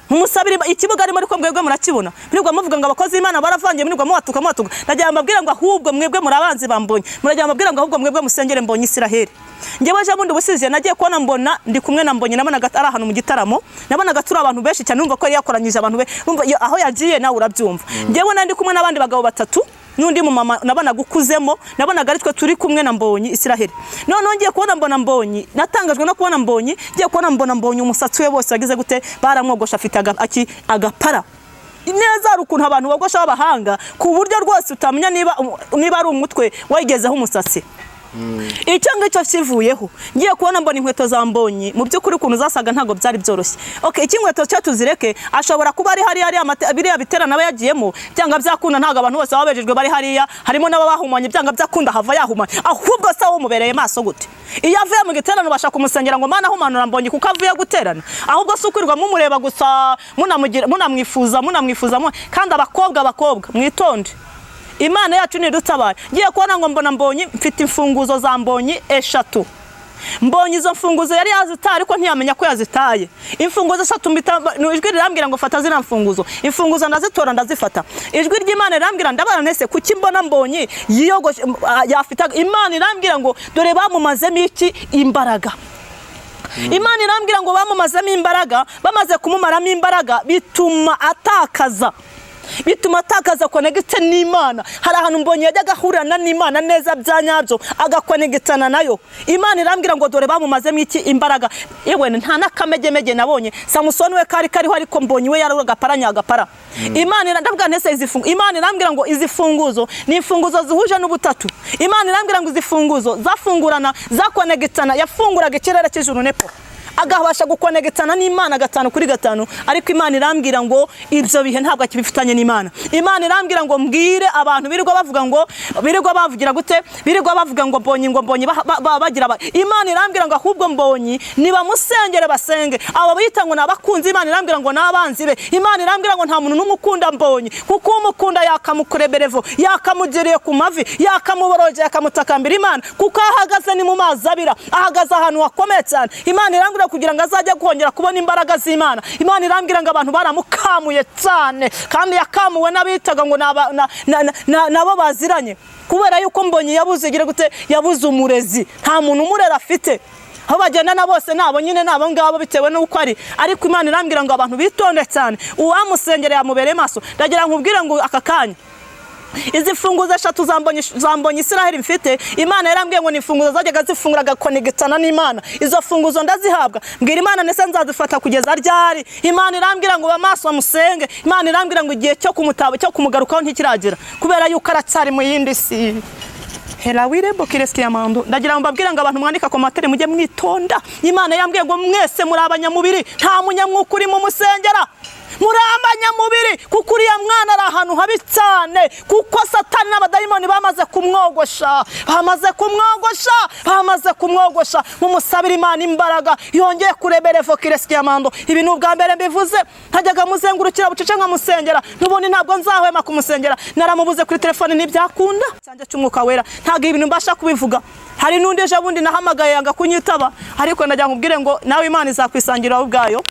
mumusabira ikibuga arimo ariko mwebwe murakibona mwebwe muvuga ngo abakozi Imana baravangiye mwebwe mwatuka ndagira mbabwira ngo ahubwo mwebwe murabanzi bambonye muragira mbabwira ngo ahubwo mwebwe musengere mbonyi Israel. Nge baje bundi busize nagiye kubona mbona ndi kumwe na mbonyi nabona gatara ahantu mu gitaramo nabona gatura abantu benshi cyane numva ko yari yakoranyije abantu be umva aho yagiye nawe urabyumva. Ngewe nandi kumwe nabandi bagabo batatu nundi mu mama nabona gukuzemo nabona gari twe turi kumwe na mbonyi Israel. None ngiye kubona mbona mbonyi natangajwe no kubona mbonyi ngiye kubona mbonyi umusatsi we bose yagize gute baramwogosha afite agapara neza rukuntu abantu bagosha babahanga ku buryo rwose utamenya niba ari umutwe wayigezeho umusatsi. Icyo ngicyo kivuyeho ngiye kubona mbona inkweto za mbonyi mu by'ukuri kuntu zasaga ntago byari byoroshye. Okay, iki nkweto cyo tuzireke ashobora kuba ari hari biriya biterana aba yagiyemo cyangwa byakunda ntago abantu bose babejejwe bari hariya harimo n'abahumanye byanga byakunda hava yahumanye ahubwo se wo mubereye maso gute iyo avuye mu giterano bashaka kumusengera ngo mana humanura mbonyi kuko avuye guterana ahubwo se ukwirirwa mumureba gusa munamwifuza kandi abakobwa mwitonde. Imana yacu ni dutabare. Ngiye kubona ngo mbona mbonyi mfite imfunguzo za mbonyi 3. Mbonyi izo mfunguzo yari yazitaye ariko ntiyamenya ko yazitaye. Imfunguzo 3 ijwi rirambwira ngo fata zina mfunguzo. Imfunguzo ndazitora ndazifata. Ijwi ry'Imana rirambwira ndabara nese kuki mbona mbonyi yiyogoshe yafita. Imana irambwira ngo dore bamumazemo iki imbaraga. Imana irambwira ngo bamumazemo imbaraga bamaze kumumaramo imbaraga bituma atakaza connect n'Imana. Hari ahantu mbonye yajyaga ahurana n'Imana neza byanyabyo agakonegitana nayo. Imana irambwira ngo dore bamumazemo iki imbaraga. Yewe nta nakamegemege nabonye Samusoni we kariho ariko mbonye we yaroga agapara. Imana irandabwa nese Imana irambwira ngo izifunguzo ni imfunguzo zihuje n'ubutatu. Imana irambwira ngo izifunguzo zafungurana zakonegitana yafunguraga ikirere cy'ijuru nepo agabasha gukonegitana n'Imana 5 kuri 5 ariko Imana irambwira ngo ibyo bihe ntabwo akibifitanye n'Imana. Imana irambwira ngo mbwire abantu birirwa bavuga ngo birirwa bavugira gute birirwa bavuga ngo mbonyi bagira Imana irambwira ngo ahubwo mbonyi niba musengere basenge abo bita ngo nabakunzi. Imana irambwira ngo nabanzi be. Imana irambwira ngo nta muntu n'umukunda mbonyi kuko umukunda yakamukureberevo yakamugiriye ku mavi yakamuboroje yakamutakambira Imana kuko ahagaze ni mu mazi abira ahagaze ahantu hakomeye cyane. Imana irambwira kugira ngo azajye kongera kubona imbaraga z'Imana. Imana irambwira ngo abantu baramukamuye cyane kandi yakamuwe n'abitaga ngo nabo baziranye kubera yuko mbonyi yabuze igira gute yabuze umurezi nta muntu umurera afite aho bagendana bose nabo nyine nabo ngabo bitewe n'uko ari ariko Imana irambwira ngo abantu bitonde cyane uwamusengere yamubereye maso. Ndagira nkubwire ngo aka kanya izi funguzo 3 zambonyi Israel mfite Imana yarambwiye ngo ni funguzo zajyaga zifungura gakonegitana n'Imana. Izo funguzo ndazihabwa mbwira Imana nese nzazifata kugeza ryari. Imana irambwira ngo bamaso bamusenge. Imana irambwira ngo igihe cyo kumutaba cyo kumugarukaho ntikiragira kubera yuko aracyari mu yindi si. Hela wirebo kireski yamando ndagira ngo mbabwira ngo abantu mwandika komantere mujye mwitonda. Imana yambwiye ngo mwese muri abanyamubiri nta munyamwuka uri mu musengera muri abanyamubiri kuko uriya mwana ari ahantu habi cyane kuko Satani n'abadayimoni bamaze kumwogosha mumusabira Imana imbaraga yongeye kureberevo kireski yamando. Ibi n'ubwa mbere mbivuze ntajyaga muzengurukira bucece nkamusengera n'ubundi ntabwo nzahwema kumusengera naramubuze kuri telefone ntibyakunda cyanje cy'umwuka wera ntabwo ibintu mbasha kubivuga. Hari n'undi ejo bundi nahamagaye yanga kunyitaba ariko ndagira nkubwire ngo nawe Imana izakwisangira ubwayo.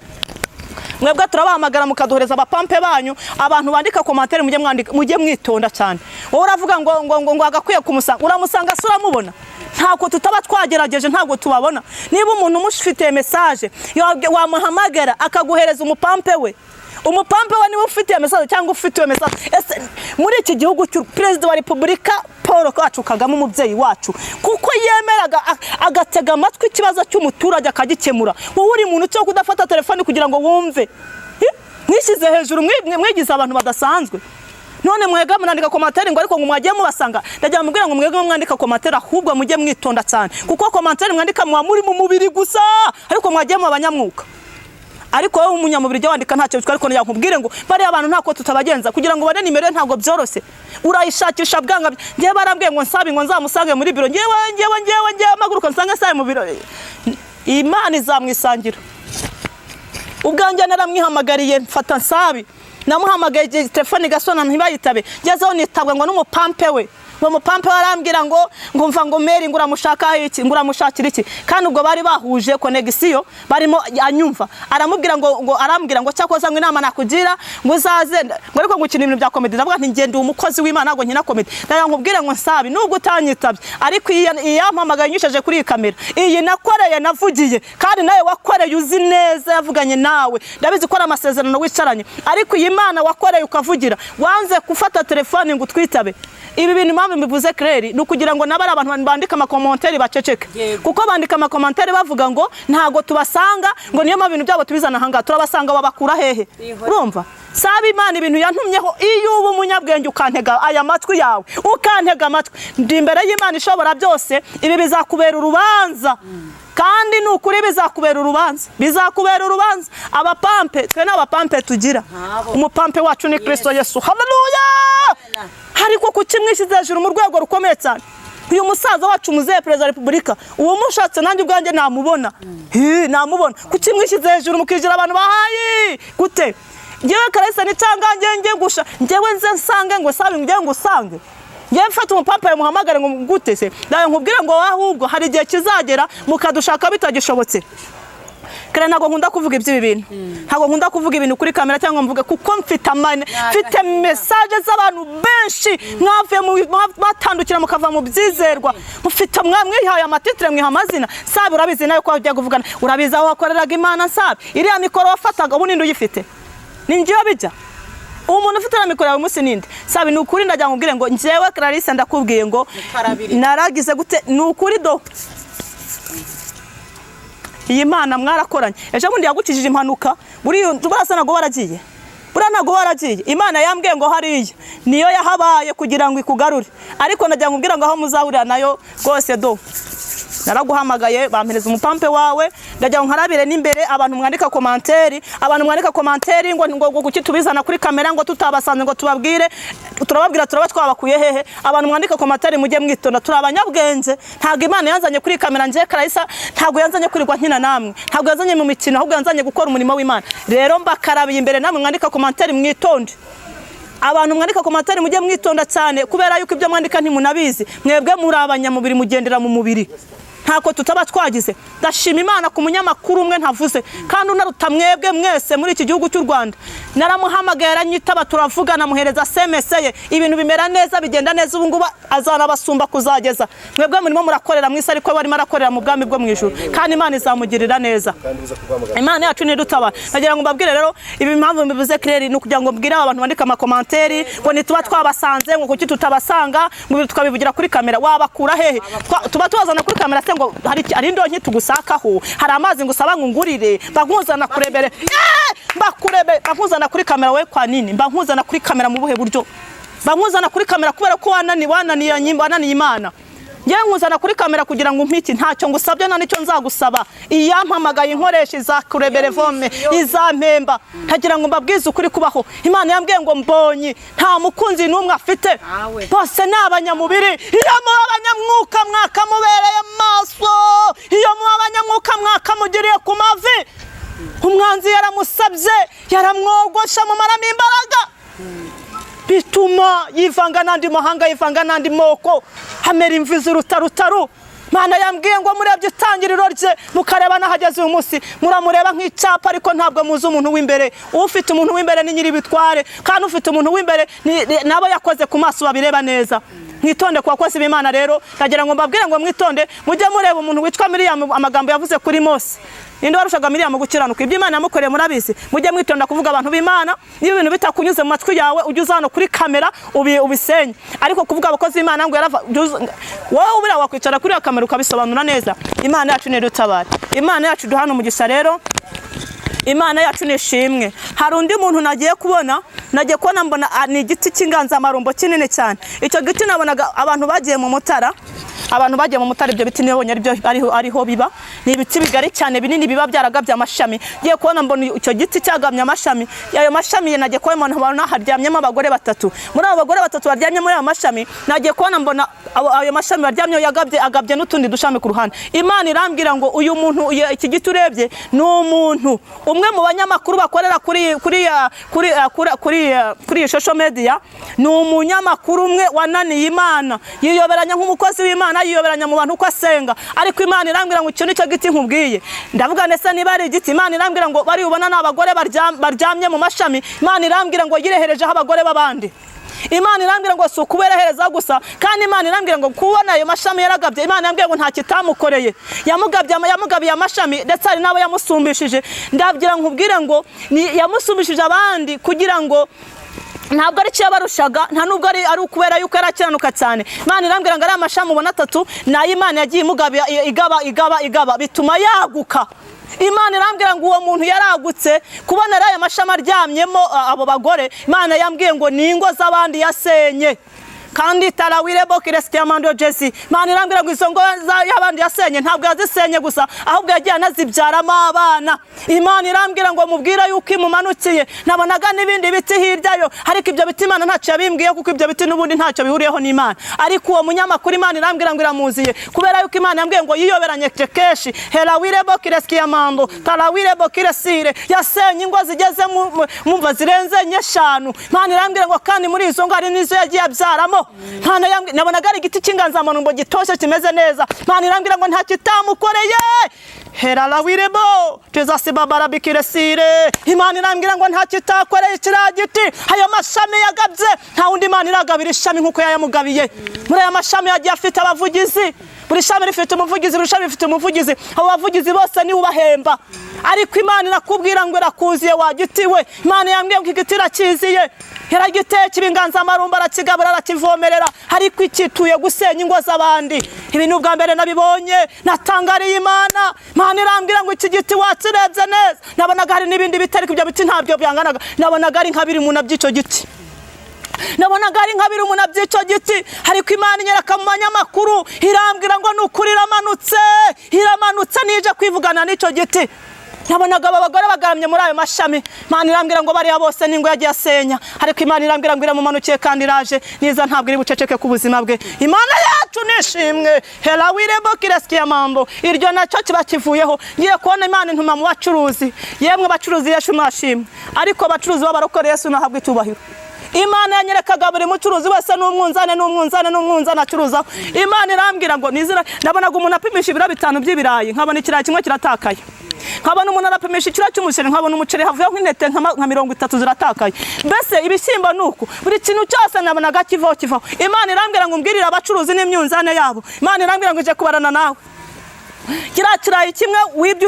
Mwebwe turabahamagara mukaduhereza abapampe banyu abantu bandika komantere mujye mwitonda cyane. Wowe uravuga ngo agakwiye kumusanga uramusanga sura mubona ntako tutaba twagerageje ntabwo tubabona. Niba umuntu umushifite message wamuhamagara akaguhereza umupampe we niwe ufite message cyangwa ufite message ese muri iki gihugu cy'u President wa Republika Paul Kagame umubyeyi wacu kuko yemeraga agatega amatwi ikibazo cy'umuturage akagikemura. Wowe uri muntu cyo kudafata telefone kugira ngo wumve mwishyize hejuru mwigize abantu badasanzwe. None mwega munandika komantere ngo ariko ngo mwagiye mubasanga ndagira mubwira ngo mwega mwandika komantere ahubwo mujye mwitonda cyane kuko komantere mwandika muri mu mubiri gusa ariko mwagiye mu abanyamwuka. Ariko wowe umunyamubiri wandika ntacyo bitwa ariko nkubwire ngo bari abantu ntako tutabagenza kugira ngo bane nimero ntago byorose urayishakisha bwanga. Ngiye barambwiye ngo nsabi ngo nzamusange muri biro ngiye amaguruka nsange saye mu biro. Imana izamwisangira ubwanjye naramwihamagariye mfata nsabi namuhamagaye telefone gasona ntibayitabe ngezeho nitabwa ngo n'umupampe we umupampe warambwira ngo mva ngo meri nguramushaka iki nguramushakira iki kandi ubwo bari bahuje connection barimo anyumva aramubwira ngo arambwira ngo cyakoza ngo inama nakugira ngo uzaze ngo ariko ngo ikintu bya comedy ndavuga nti ngende umukozi w'Imana ngo nkina comedy ndagira nkubwire ngo nsabi nubwo utanyitabye ariko yampamagaye nyisheje kuri kamera iyi nakoreye navugiye kandi nawe wakoreye uzi neza yavuganye nawe ndabizi ko amasezerano wicaranye ariko iyi Imana wakoreye ukavugira wanze gufata telefone ngo twitabe. Ibi bintu mpamvu mbivuze Claire no kugira ngo nabara abantu bandika amakomantere baceceke kuko bandika amakomantere bavuga ngo ntago tubasanga ngo niyo mabintu byabo tubizana hanga turabasanga babakura hehe. Urumva saba Imana ibintu yantumyeho iyo ubu umunyabwenge ukantega aya matwi yawe ukantega amatwi ndi imbere y'Imana ishobora byose ibi bizakubera urubanza kandi nukuri bizakubera urubanza abapampe twe n'abapampe tugira umupampe wacu ni Kristo Yesu. Haleluya. Hariko kukimwishize hejuru mu rwego rukomeye cyane. Uyu musaza wacu muzeye President wa Republika uwo mushatse nanjye ubwanjye namubona namubona kukimwishize hejuru mukijira abantu bahayi gute ngewe karese ni cyangwa nge ngusha ngewe nze nsange ngo sabe nge ngusange nge mfata umupampa muhamagare ngo gute se ndaye nkubwire ngo ahubwo hari igihe kizagera mukadushaka bitagishobotse. Kare nago nkunda kuvuga ibyo bintu ntago nkunda kuvuga ibintu kuri kamera cyangwa mvuga kuko mfite message z'abantu benshi mwavuye batandukira mukava mu byizerwa mufite mwamwihaye amatitre mwiha amazina sabe urabizi nayo ko ajya kuvugana urabiza aho wakoreraga Imana sabe iriya mikoro wafataga ubu ninde uyifite ningiye bijya umuntu ufite na mikoro yawe musi ninde sabe nukuri ndajya nkubwire ngo njewe Clarisse ndakubwiye ngo naragize gute nukuri do iyi Mana mwarakoranye ejo bundi yagukijije impanuka buri turasa nago baragiye buranago baragiye Imana yambwiye ngo hariye niyo yahabaye kugira ngo ikugarure ariko najya nkubwira ngo aho muzahurira nayo rwose do naraguhamagaye bampereza umupampe wawe ndagira ngo nkarabire n'imbere abantu mwandika komanteri ngo kuki tubizana kuri kamera ngo tutabasanze ngo tubabwire turababwira turaba twabakuye hehe abantu mwandika komanteri mujye mwitonda turi abanyabwenge ntago Imana yanzanye kuri kamera nje Karayisa ntago yanzanye kurirwa nkina namwe ntago yanzanye mu mikino ahubwo yanzanye gukora umurimo w'Imana rero mbakarabiye imbere namwe mwandika komanteri mwitonde abantu mwandika komanteri mujye mwitonda cyane kubera yuko ibyo mwandika ntimunabizi mwebwe muri abanyamubiri mugendera mu mubiri ntako tutaba twagize ndashima Imana ku munyamakuru umwe ntavuze kandi unaruta mwebwe mwese muri iki gihugu cy'u Rwanda naramuhamagaye aranyitaba turavugana muhereza SMS ye ibintu bimera neza bigenda neza ubu ngubu azana basumba kuzageza mwebwe murimo murakorera mwisi ariko bari marakorera mu bwami bwo mu ijuru kandi Imana izamugirira neza Imana yacu ni dutabara nagira ngo mbabwire rero ibi impamvu mbivuze clear ni kugira ngo mbwire abantu bandika amakomanteri ngo nituba twabasanze ngo kuki tutabasanga ngo tukabivugira kuri kamera wabakura hehe tuba tubazana kuri kamera ngo hari indonke tugusakaho hari amazi ngo usaba ngungurire bankuzana kurebere bankuzana kuri kamera we kwa nini bankuzana kuri kamera mu buhe buryo bankuzana kuri kamera kubera ko wananiye Imana ngiye nkuzana kuri kamera kugira ngo umpiki ntacyo ngusabye nta nicyo nzagusaba iyampamagaye inkoresha izakurebere vome izampemba ntagira ngo mbabwize ukuri kubaho Imana yambwiye ngo mbonyi nta mukunzi n'umwe afite bose ni abanyamubiri iyo mu abanyamwuka mwakamubereye maso iyo mu abanyamwuka mwakamugiriye ku mavi umwanzi yaramusabye yaramwogosha mu maramo imbaraga bituma yivanga nandi mahanga yivanga nandi moko hamera imvizi rutaru Mana yambwiye ngo murebye itangiriro rye mukareba nahageze uyu munsi muramureba nk'icyapa ariko ntabwo muzi umuntu w'imbere ufite umuntu w'imbere ni nyiri bitware kandi ufite umuntu w'imbere nabo yakoze ku maso babireba neza mwitonde kwa kwasi b'Imana rero ndagira ngo mbabwire ngo mwitonde mujye mureba umuntu witwa Miriam amagambo yavuze kuri Mose ninde warushaga Miriam gukiranuka ibyo Imana yamukoreye murabisi mujye mwitonda kuvuga abantu b'Imana niyo ibintu bitakunyuze mu matwi yawe ujye uzana kuri kamera ubisenye ariko kuvuga abakozi b'Imana ngo yarava wowe ubira wakwicara kuri kamera ukabisobanura neza Imana yacu ni dutabara Imana yacu duhana umugisha rero Imana yacu nishimwe hari undi muntu nagiye kubona mbona ni igiti cy'inganzamarumbo kinini cyane icyo giti nabonaga abantu bagiye mu mutara ibyo biti nibonye ariho biba ni ibiti bigari cyane binini biba byaragabye amashami giye kubona mbona icyo giti cyagamye amashami yayo mashami nagiye kubona haryamyemo abagore batatu muri abo bagore batatu baryamye muri ayo mashami nagiye kubona mbona ayo mashami baryamye agabye n'utundi dushami ku ruhande Imana irambwira ngo uyu muntu iki giti urebye ni umuntu umwe mu banyamakuru bakorera kuri social media ni umunyamakuru umwe wananiye Imana yiyoberanya nk'umukozi w'Imana yiyoberanya mu bantu uko asenga ariko Imana irambwira ngo icyo nicyo giti nkubwiye ndavuga nese niba ari igiti Imana irambwira ngo bari ubona n'abagore baryamye mu mashami Imana irambwira ngo yireherejeho abagore babandi Imana irambwira ngo si ukuberehereza gusa kandi Imana irambwira ngo kubona ayo mashami yaragabye Imana yambwira ngo nta kitamukoreye yamugabiye amashami ndetse hari nabo yamusumbishije ndagira nkubwire ngo yamusumbishije abandi kugira ngo ntabwo ari cyabarushaga nta nubwo ari ukubera yuko yarakiranuka cyane Imana irambwira ngo ari amashami ubona atatu nayo Imana yagiye imugaba igaba bituma yaguka Imana irambwira ngo uwo muntu yaragutse kubona ari aya mashami aryamyemo abo bagore Imana yambwiye ngo ni ingo z'abandi yasenye kandi tarawirebo kiresitiamando Jesse Imana irambwira ngo izo ngo y'abandi yasenye ntabwo yazisenye gusa ahubwo yagiye anazibyaramo abana Imana irambwira ngo mubwira yuko imumanukiye nabonaga n'ibindi biti hiryayo ariko ibyo biti Imana ntacyo yabimbwiye kuko ibyo biti n'ubundi ntacyo bihuriyeho n'Imana ariko uwo munyamakuru Imana irambwira ngo iramuziye kubera yuko Imana yambwiye ngo yiyoberanye kekeshi herawirebo kiresitiamando tarawirebo kiresire yasenye ingo zigeze mumva zirenze 5 Imana irambwira ngo kandi muri izo ngo ari nizo yagiye abyaramo nabonaga ari igiti cy'inganzamarumbo gitoshye kimeze neza Imana irambwira ngo nta kitamukoreye herawirebo tuzasibabara bikiresire Imana irambwira ngo nta kitakoreye kiriya giti ayo mashami yagabye nta wundi Imana iragabira ishami nk'uko yayamugabiye muri aya mashami yagiye afite abavugizi buri shami rifite umuvugizi buri shami rifite umuvugizi abo bavugizi bose ni ubahemba ariko Imana irakubwira ngo irakuziye wagitiwe Imana yambwiye ngo igiti irakiziye yaragiteye kibinganzamarumbo arakigabura arakivomerera ariko ikituye gusenya ingo z'abandi ibi ni ubwa mbere nabibonye natangariye Imana irambwira ngo iki giti wakirebye neza nabonaga hari n'ibindi biti ariko ibyo biti ntabyo byanganaga nabonaga ari nka biri mu nabyo icyo giti nabonaga ari nkabiri umuntu by'icyo giti ariko Imana inyereka mu manyamakuru irambwira ngo nukuri iramanutse nije kwivugana n'icyo giti. nabonaga abagore bagaramye muri ayo mashami. Imana irambwira ngo bariya bose ningo yagiye asenya, ariko Imana irambwira ngo iramumanukiye kandi iraje niza ntabwo iri buceceke ku buzima bwe. Imana yacu nishimwe hela wirebo kirasikiye mambo iryo nacyo kiba kivuyeho. Ngiye kubona Imana intuma mu bacuruzi, yemwe bacuruzi Yesu nashimwe, ariko bacuruzi b'abarokore Yesu nahabwe itubahiro. Imana yanyerekaga buri mucuruzi wese n'umwunzane acuruza. Imana irambwira ngo nizira, nabonaga umuntu apimisha ibiro 5 by'ibirayi, nkabona ikirayi kimwe kiratakaye. Nkabona umuntu arapimisha ikiro cy'umuceri, nkabona umuceri havuyeho intete nka 30 ziratakaye. Mbese ibishyimbo nuko buri kintu cyose nabonaga kivaho. Imana irambwira ngo mbwirira abacuruzi n'imyunzane yabo. Imana irambwira ngo je kubarana nawe. Kirayi kimwe wibye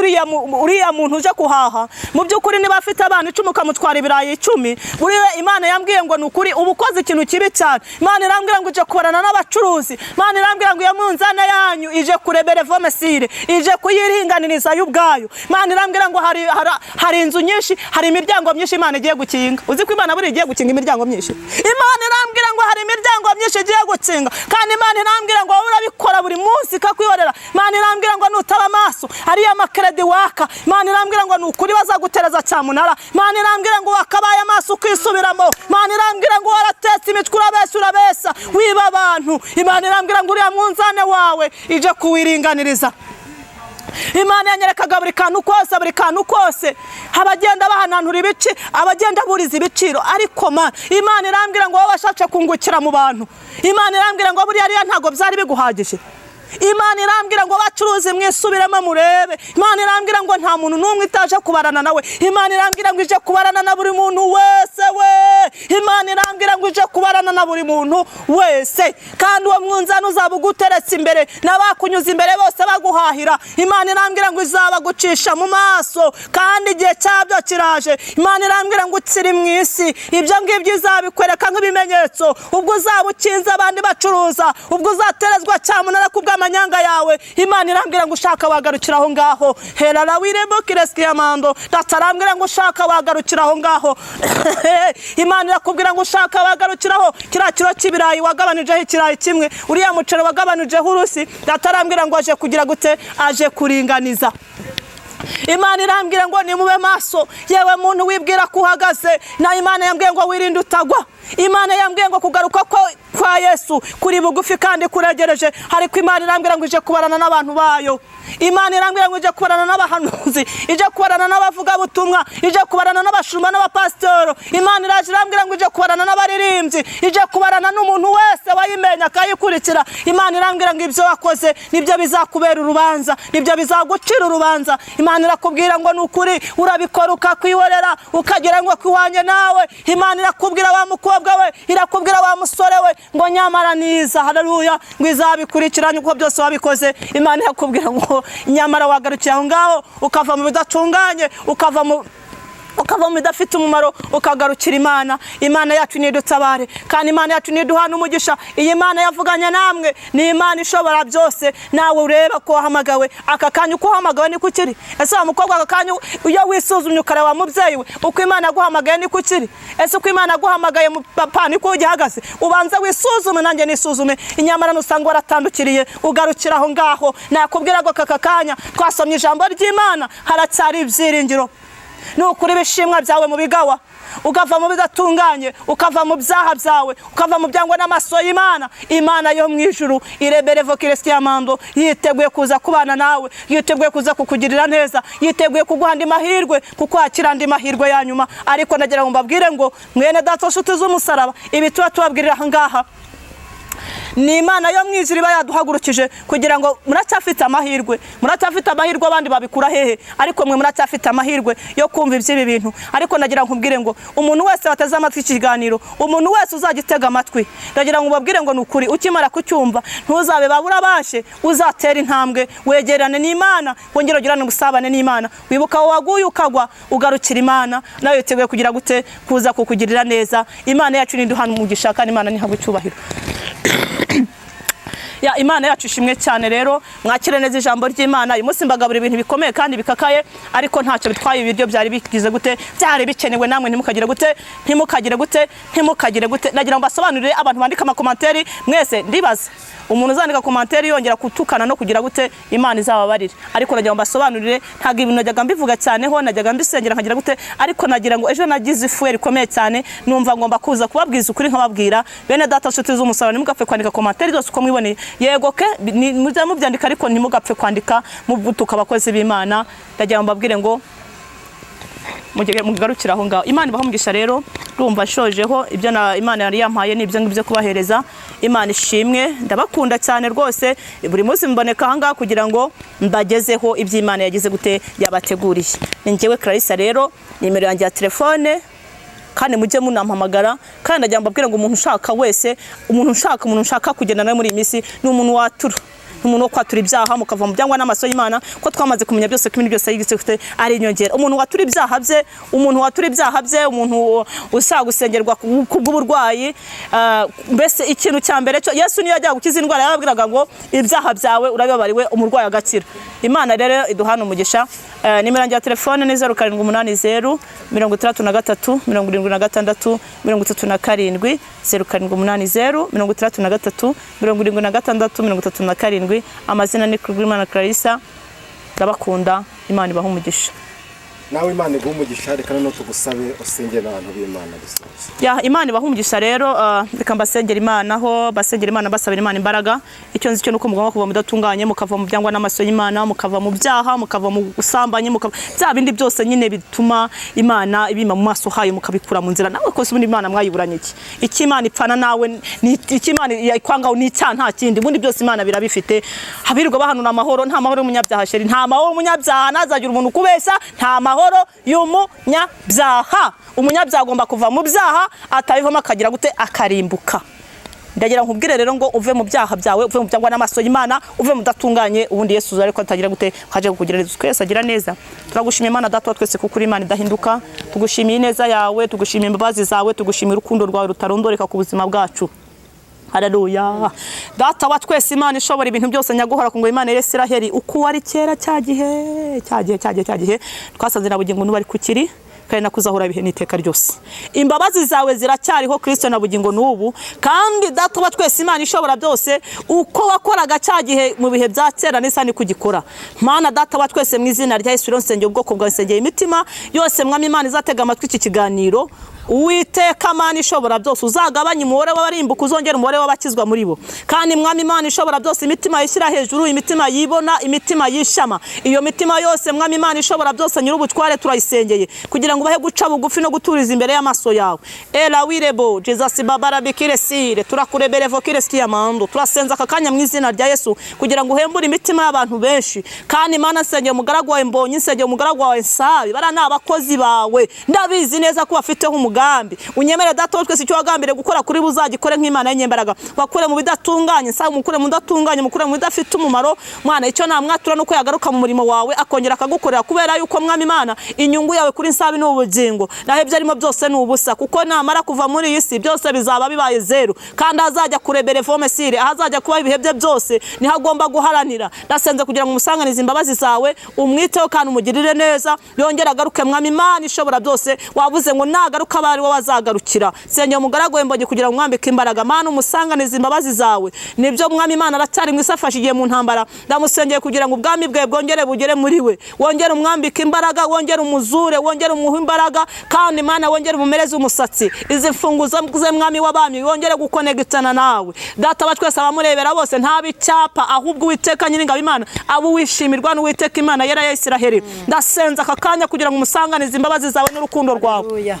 uriya muntu uje kuhaha, mu by'ukuri niba afite abana 10 ukamutwara ibirayi 10, buriwe Imana yambwiye ngo nukuri ubukoze ikintu kibi cyane. Imana irambwira ngo uje kubarana n'abacuruzi. Imana irambwira ngo iyo munzane yanyu ije kurebere vomesire, ije kuyiringaniriza y'ubwayo. Imana irambwira ngo hari inzu nyinshi, hari imiryango myinshi Imana igiye gukinga. Uzi ko Imana buri igiye gukinga imiryango myinshi. Imana irambwira ngo hari imiryango myinshi igiye gukinga, kandi Imana irambwira ngo urabikora buri munsi kakwiyorera. Imana irambwira ngo nutaba amaso ari amakredi waka. Imana irambwira ngo nukuri bazagutereza cyamunara. Imana irambwira ngo wakabaye amaso ukisubiramo. Imana irambwira ngo waratetse imicwe urabesa wiba abantu. Imana irambwira ngo uriya munzane wawe ije kuwiringaniriza. Imana yanyerekaga buri kantu kose abagenda bahananura ibici, abagenda buriza ibiciro, ariko Imana irambwira ngo wowe washatse kungukira mu bantu. Imana irambwira ngo buriya ariya ntago byari biguhagije. Imana irambwira ngo bacuruze mwisubiramo murebe. Imana irambwira ngo nta muntu numwe itaje kubarana nawe. Imana irambwira ngo ije kubarana na buri muntu wese Imana irambwira ngo ije kubarana na buri muntu wese, kandi uwo mwunzane uzabuguteretse imbere n'abakunyuza imbere bose baguhahira. Imana irambwira ngo izabagucisha mu maso, kandi igihe cyabyo kiraje. Imana irambwira ngo ukiri mu isi, ibyo ngibyo izabikwereka nk'ibimenyetso. Ubwo uzabukinze abandi bacuruza, ubwo uzaterezwa cyamunara kubwa manyanga yawe. Imana irambwira ngo ushaka wagarukira aho ngaho. Hera wirebo kireski amando datarambwira ngo ushaka wagarukira aho ngaho. Imana irakubwira ngo ushaka wagarukiraho kira kiro cy'ibirayi wagabanije ikirayi kimwe, uriya mucere wagabanije urusi, datarambwira ngo aje kugira gute, aje kuringaniza. Imana irambwira ngo nimube maso yewe muntu wibwira kuhagaze, na Imana yambwiye ngo wirinde utagwa. Imana yambwiye ngo kugaruka kwa Yesu kuri bugufi kandi kuregereje, ariko Imana irambwira ngo ije kubarana n'abantu bayo. Imana irambwira ngo ije kubarana n'abahanuzi, ije kubarana n'abavuga butumwa, ije kubarana n'abashumba n'abapasitoro. Imana irambwira ngo ije kubarana n'abaririmbyi, ije kubarana n'umuntu wese wayimenya akayikurikira. Imana irambwira ngo ibyo wakoze nibyo bizakubera urubanza, nibyo bizagucira urubanza. Imana irakubwira ngo nukuri urabikora ukakwiyorera ukagira ngo kwiwanye nawe. Imana irakubwira wa mukobwa we, irakubwira wa musore we ngo nyamara niza, haleluya, ngo izabikurikiranye uko byose wabikoze. Imana irakubwira ngo nyamara wagarukira aho ngaho ukava mu bidatunganye, ukava mu bidafite umumaro, ukagarukira Imana. Imana yacu nidutabare, kandi Imana yacu niduhana umugisha. Iyi Imana yavuganye namwe ni Imana ishobora byose. Nawe ureba ko wahamagawe, aka kanya uko wahamagawe ni kukiri. Ese wa mukobwa aka kanya iyo wisuzumye ukareba mubyeyi we uko Imana yaguhamagaye ni kukiri. Ese uko Imana yaguhamagaye mu papa niko ugihagaze. Ubanza wisuzume nanjye nisuzume. Inyamara nusanga waratandukiriye ugarukira aho ngaho. Nakubwira ngo aka kanya twasomye ijambo ry'Imana, haracyari ibyiringiro. Nukuri bishimwa byawe mu bigawa, ukava mu bidatunganye, ukava mu byaha byawe, ukava mu byangwa n'amaso y'Imana. Imana yo mu ijuru irebere vokiresti amando yiteguye kuza kubana nawe, yiteguye kuza kukugirira neza, yiteguye kuguhanda amahirwe, kuko akiranda amahirwe ya nyuma. Ariko ndagira ngo mbabwire ngo mwene data nshuti z'umusaraba, ibi tubabwirira aha ngaha ni Imana yo mu ijuru yaduhagurukije kugira ngo muracyafite amahirwe, abandi babikura hehe, ariko mwe muracyafite amahirwe yo kumva iby'ibi bintu. Ariko ndagira ngo nkubwire ngo umuntu wese wateze amatwi ikiganiro, umuntu wese uzagitega amatwi, ndagira ngo mbabwire ngo nukuri ukimara kucyumva ntuzabe babura bashe, uzatera intambwe wegerane n'Imana, wongera ugirane ubusabane n'Imana. Wibuka waguye ukagwa, ugarukira Imana, nayo yiteguye kugira gute, kuza kukugirira neza. Imana yacu niduhana umugisha, kandi Imana nihabwe icyubahiro. ya Imana yacu ishimwe cyane rero mwakire neza ijambo ry'Imana uyu munsi mbagabura ibintu bikomeye kandi bikakaye ariko ntacyo bitwaye ibiryo byari bigize gute byari bikenewe namwe ntimukagire gute nagira ngo basobanurire abantu bandika amakomanteri mwese ndibaza umuntu uzandika komanteri yongera kutukana no kugira gute Imana izababarire ariko nagira ngo basobanurire ntago ibintu najyaga mbivuga cyane ho najyaga mbisengera nkagira gute ariko nagira ngo ejo nagize ifu rikomeye cyane numva ngomba kuza kubabwiza ukuri nkababwira bene data nshuti z'umusaraba nimugapfe kwandika komanteri zose uko mwiboneye yego ke muze mubyandika ariko ntimugapfe kwandika mubutuka abakozi b'Imana ndagira ngo mbabwire ngo mugarukira aho ngaho Imana ibahomugisha rero rumva nshojeho ibyo Imana yari yampaye nibyo ngibyo kubahereza Imana ishimwe ndabakunda cyane rwose buri munsi mboneka aha ngaha kugira ngo mbagezeho ibyo Imana yagize gute yabateguriye ningewe Clarissa rero nimero yanjye ya telefone kandi mujye munampamagara kandi ndagira ngo mbabwire ngo umuntu ushaka wese umuntu ushaka kugenda nawe muri iyi minsi ni umuntu watura umuntu wo kwatura ibyaha mukava mu byangwa n'amaso y'Imana ko twamaze kumenya byose ko ibintu byose yigise ari inyongera umuntu watura ibyaha bye umuntu ushaka gusengerwa kubw'uburwayi mbese ikintu cya mbere cyo Yesu niyo yajya gukiza indwara yarabwiraga ngo ibyaha byawe urabibabariwe umurwayi agakira Imana rero iduhana umugisha nimero yanjye ya telefone ni 0780 63 76 37 0780 63 76 37 amazina ni Kubwimana Clarissa ndabakunda Imana ibaha umugisha nawe Imana iguha umugisha reka no tugusabe usengera abantu b'Imana gusoza ya Imana ibaha umugisha rero reka mbasengera Imana ho basengera Imana basabira Imana imbaraga icyo nzi cyo nuko mugomba kuva mudatunganye mukava mu byangwa n'amaso y'Imana mukava mu byaha mukava mu gusambanye mukava bya bindi byose nyine bituma Imana ibima mu maso hayo mukabikura mu nzira nawe kose ubundi Imana mwayiburanye iki Imana ipfana nawe ni iki Imana yakwanga ni cya nta kindi ubundi byose Imana birabifite habirirwa bahanura amahoro nta mahoro y'umunyabyaha sheri nta mahoro y'umunyabyaha nazagira umuntu kubesa nta mahoro y'umunyabyaha umunyabyaha agomba kuva mu byaha atabivamo akagira gute akarimbuka ndagira nkubwire rero ngo uve mu byaha byawe uve mu byangwa n'amaso y'Imana uve mudatunganye ubundi Yesu ariko atagira gute kaje kukugira twese agira neza turagushimiye Imana data twese kuko uri Imana idahinduka tugushimiye neza yawe tugushimiye imbabazi zawe tugushimiye urukundo rwawe rutarondoreka ku buzima bwacu Haleluya data wa twese Imana ishobora ibintu byose nyaguhora ku ngo Imana y'Isiraheli uko ari kera cyagihe twasazira bugingo n'ubari kukiri kandi nakuzahura bihe niteka ryose imbabazi zawe ziracyariho Kristo na bugingo n'ubu kandi data wa twese Imana ishobora byose uko wakoraga cyagihe mu bihe bya kera n'isani kugikora Mana data wa twese mu izina rya Yesu nsengeye ubwoko bwa nsengeye imitima yose mwami Imana izatega amatwi iki kiganiro Uwiteka Mana ishobora byose uzagabanya umubare w'abarimbuka uzongera umubare w'abakizwa muri bo kandi mwami Imana ishobora byose imitima yishyira hejuru imitima yibona imitima yishama iyo mitima yose mwami Imana ishobora byose nyir'ubutware turayisengeye kugira ngo bahe guca bugufi no guturiza imbere y'amaso yawe Ela wirebo Jesus babara bikire sire turakurebere vokire skiyamando turasenza akakanya mu izina rya Yesu kugira ngo uhembure imitima y'abantu benshi kandi Imana nsengeye umugaragu wawe Mbonyi nsengeye umugaragu wawe Nsabi bara n'abakozi bawe ndabizi neza ko bafiteho umugambi unyemere data twese icyo wagambire gukora kuri buzagikore nk'Imana y'inyembaraga wakure mu bidatunganye Nsabi mukure mu bidatunganye mukure mu bidafite umumaro mwana icyo namwatura nuko yagaruka mu murimo wawe akongera akagukorera kubera yuko mwami Imana inyungu yawe kuri Nsabi n'ubugingo nahebye arimo byose n'ubusa kuko namara kuva muri iyi si byose bizaba bibaye zero kandi azajya kurebere vome sire azajya kuba ibihebye byose ni hagomba guharanira ndasenze kugira ngo umusanganize imbabazi zawe umwiteho kandi umugirire neza yongera agaruke mwami Imana ishobora byose wavuze ngo nagaruka bari wo bazagarukira senya umugaragu Mbonyi kugira ngo mwambike imbaraga Mana umusanganize imbabazi zawe nibyo mwami Imana aracyari mu isafashigiye mu ntambara ndamusengeye kugira ngo ubwami bwe bwongere bugere muri we wongere umwambike imbaraga wongere umuzure wongere umuha imbaraga kandi Mana wongere umumereze umusatsi izi mfunguzo ze mwami w'abami wongere gukonegitana nawe data wa twese abamurebera bose nta bicyapa ahubwo Uwiteka nyiringa Imana abo wishimirwa n'Uwiteka Imana yera ya Isiraheli ndasenza akakanya kugira ngo umusanganize imbabazi zawe n'urukundo rwawe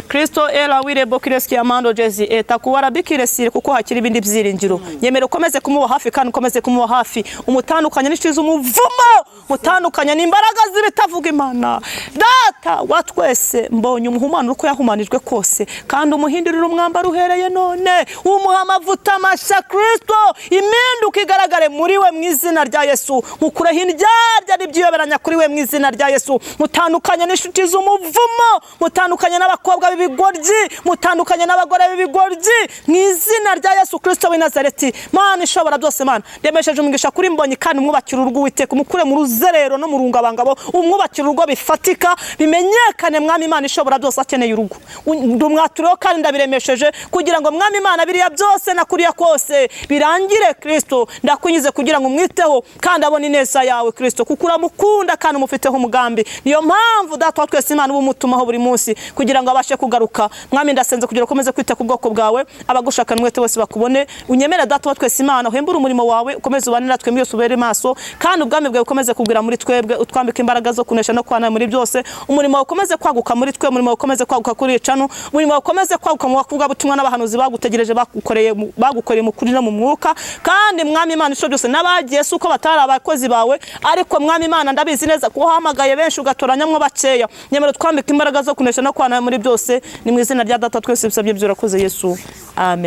Kristo ela wirebo kireski amando jezi etakuwara bikiresire kuko hakiri ibindi byiringiro yemere ukomeze kumuba hafi kandi ukomeze kumuba hafi umutandukanye n'ishize umuvumo mutandukanye n'imbaraga zibitavuga Imana data wa twese Mbonyi umuhumano uko yahumanijwe kose kandi umuhindurira umwambaro uhereye none umuha amavuta masha Kristo impinduka igaragare muri we mu izina rya Yesu mukureho indyarya n'ibyiyoberanya kuri we mu izina rya Yesu mutandukanye n'inshuti z'umuvumo mutandukanye n'abakobwa b'ibigoryi, mutandukanye n'abagore b'ibigoryi mu izina rya Yesu Kristo w'i Nazareti. Mana ishobora byose, Mana ndemesheje umugisha kuri Mbonyi kandi umwubakira urugo Uwiteka, umukure mu ruzerero no mu rungabangabo, umwubakira urugo bifatika bimenyekane. Mwami Imana ishobora byose akeneye urugo, ndumwatureho kandi ndabiremesheje kugira ngo Mwami Imana biriya byose nakuriya kose birangire. Kristo ndakunyize kugira ngo umwiteho kandi abone ineza yawe Kristo, kuko uramukunda kandi umufiteho umugambi. Niyo mpamvu Data wa twese Imana ubumutumaho buri munsi kugira ngo abashe kugaruka. Mwami ndasenze kugira ukomeze kwita ku bwoko bwawe, abagushaka mwete bose bakubone. Unyemera Data wa twese Imana uhembure umurimo wawe, ukomeze ubane natwe byose, ubere maso kandi ubwami bwawe ukomeze kugwira muri twebwe, utwambike imbaraga zo kunesha no kwana muri byose. Umurimo wawe ukomeze kwaguka muri twe, umurimo wawe ukomeze kwaguka kuri Cano, umurimo wawe ukomeze kwaguka mu bakuvuga butumwa n'abahanuzi bagutegereje bagukoreye mu kuri no mu mwuka. Kandi Mwami Imana isho byose n'abagiye suko batari abakozi bawe, ariko Mwami Imana ndabizi neza ko uhamagaye benshi ugatoranyamwe bakeya. Nyemera twambike imbaraga zo kunesha no kwana muri byose, ni mu izina rya Data twese bisabye byurakoze Yesu, amen.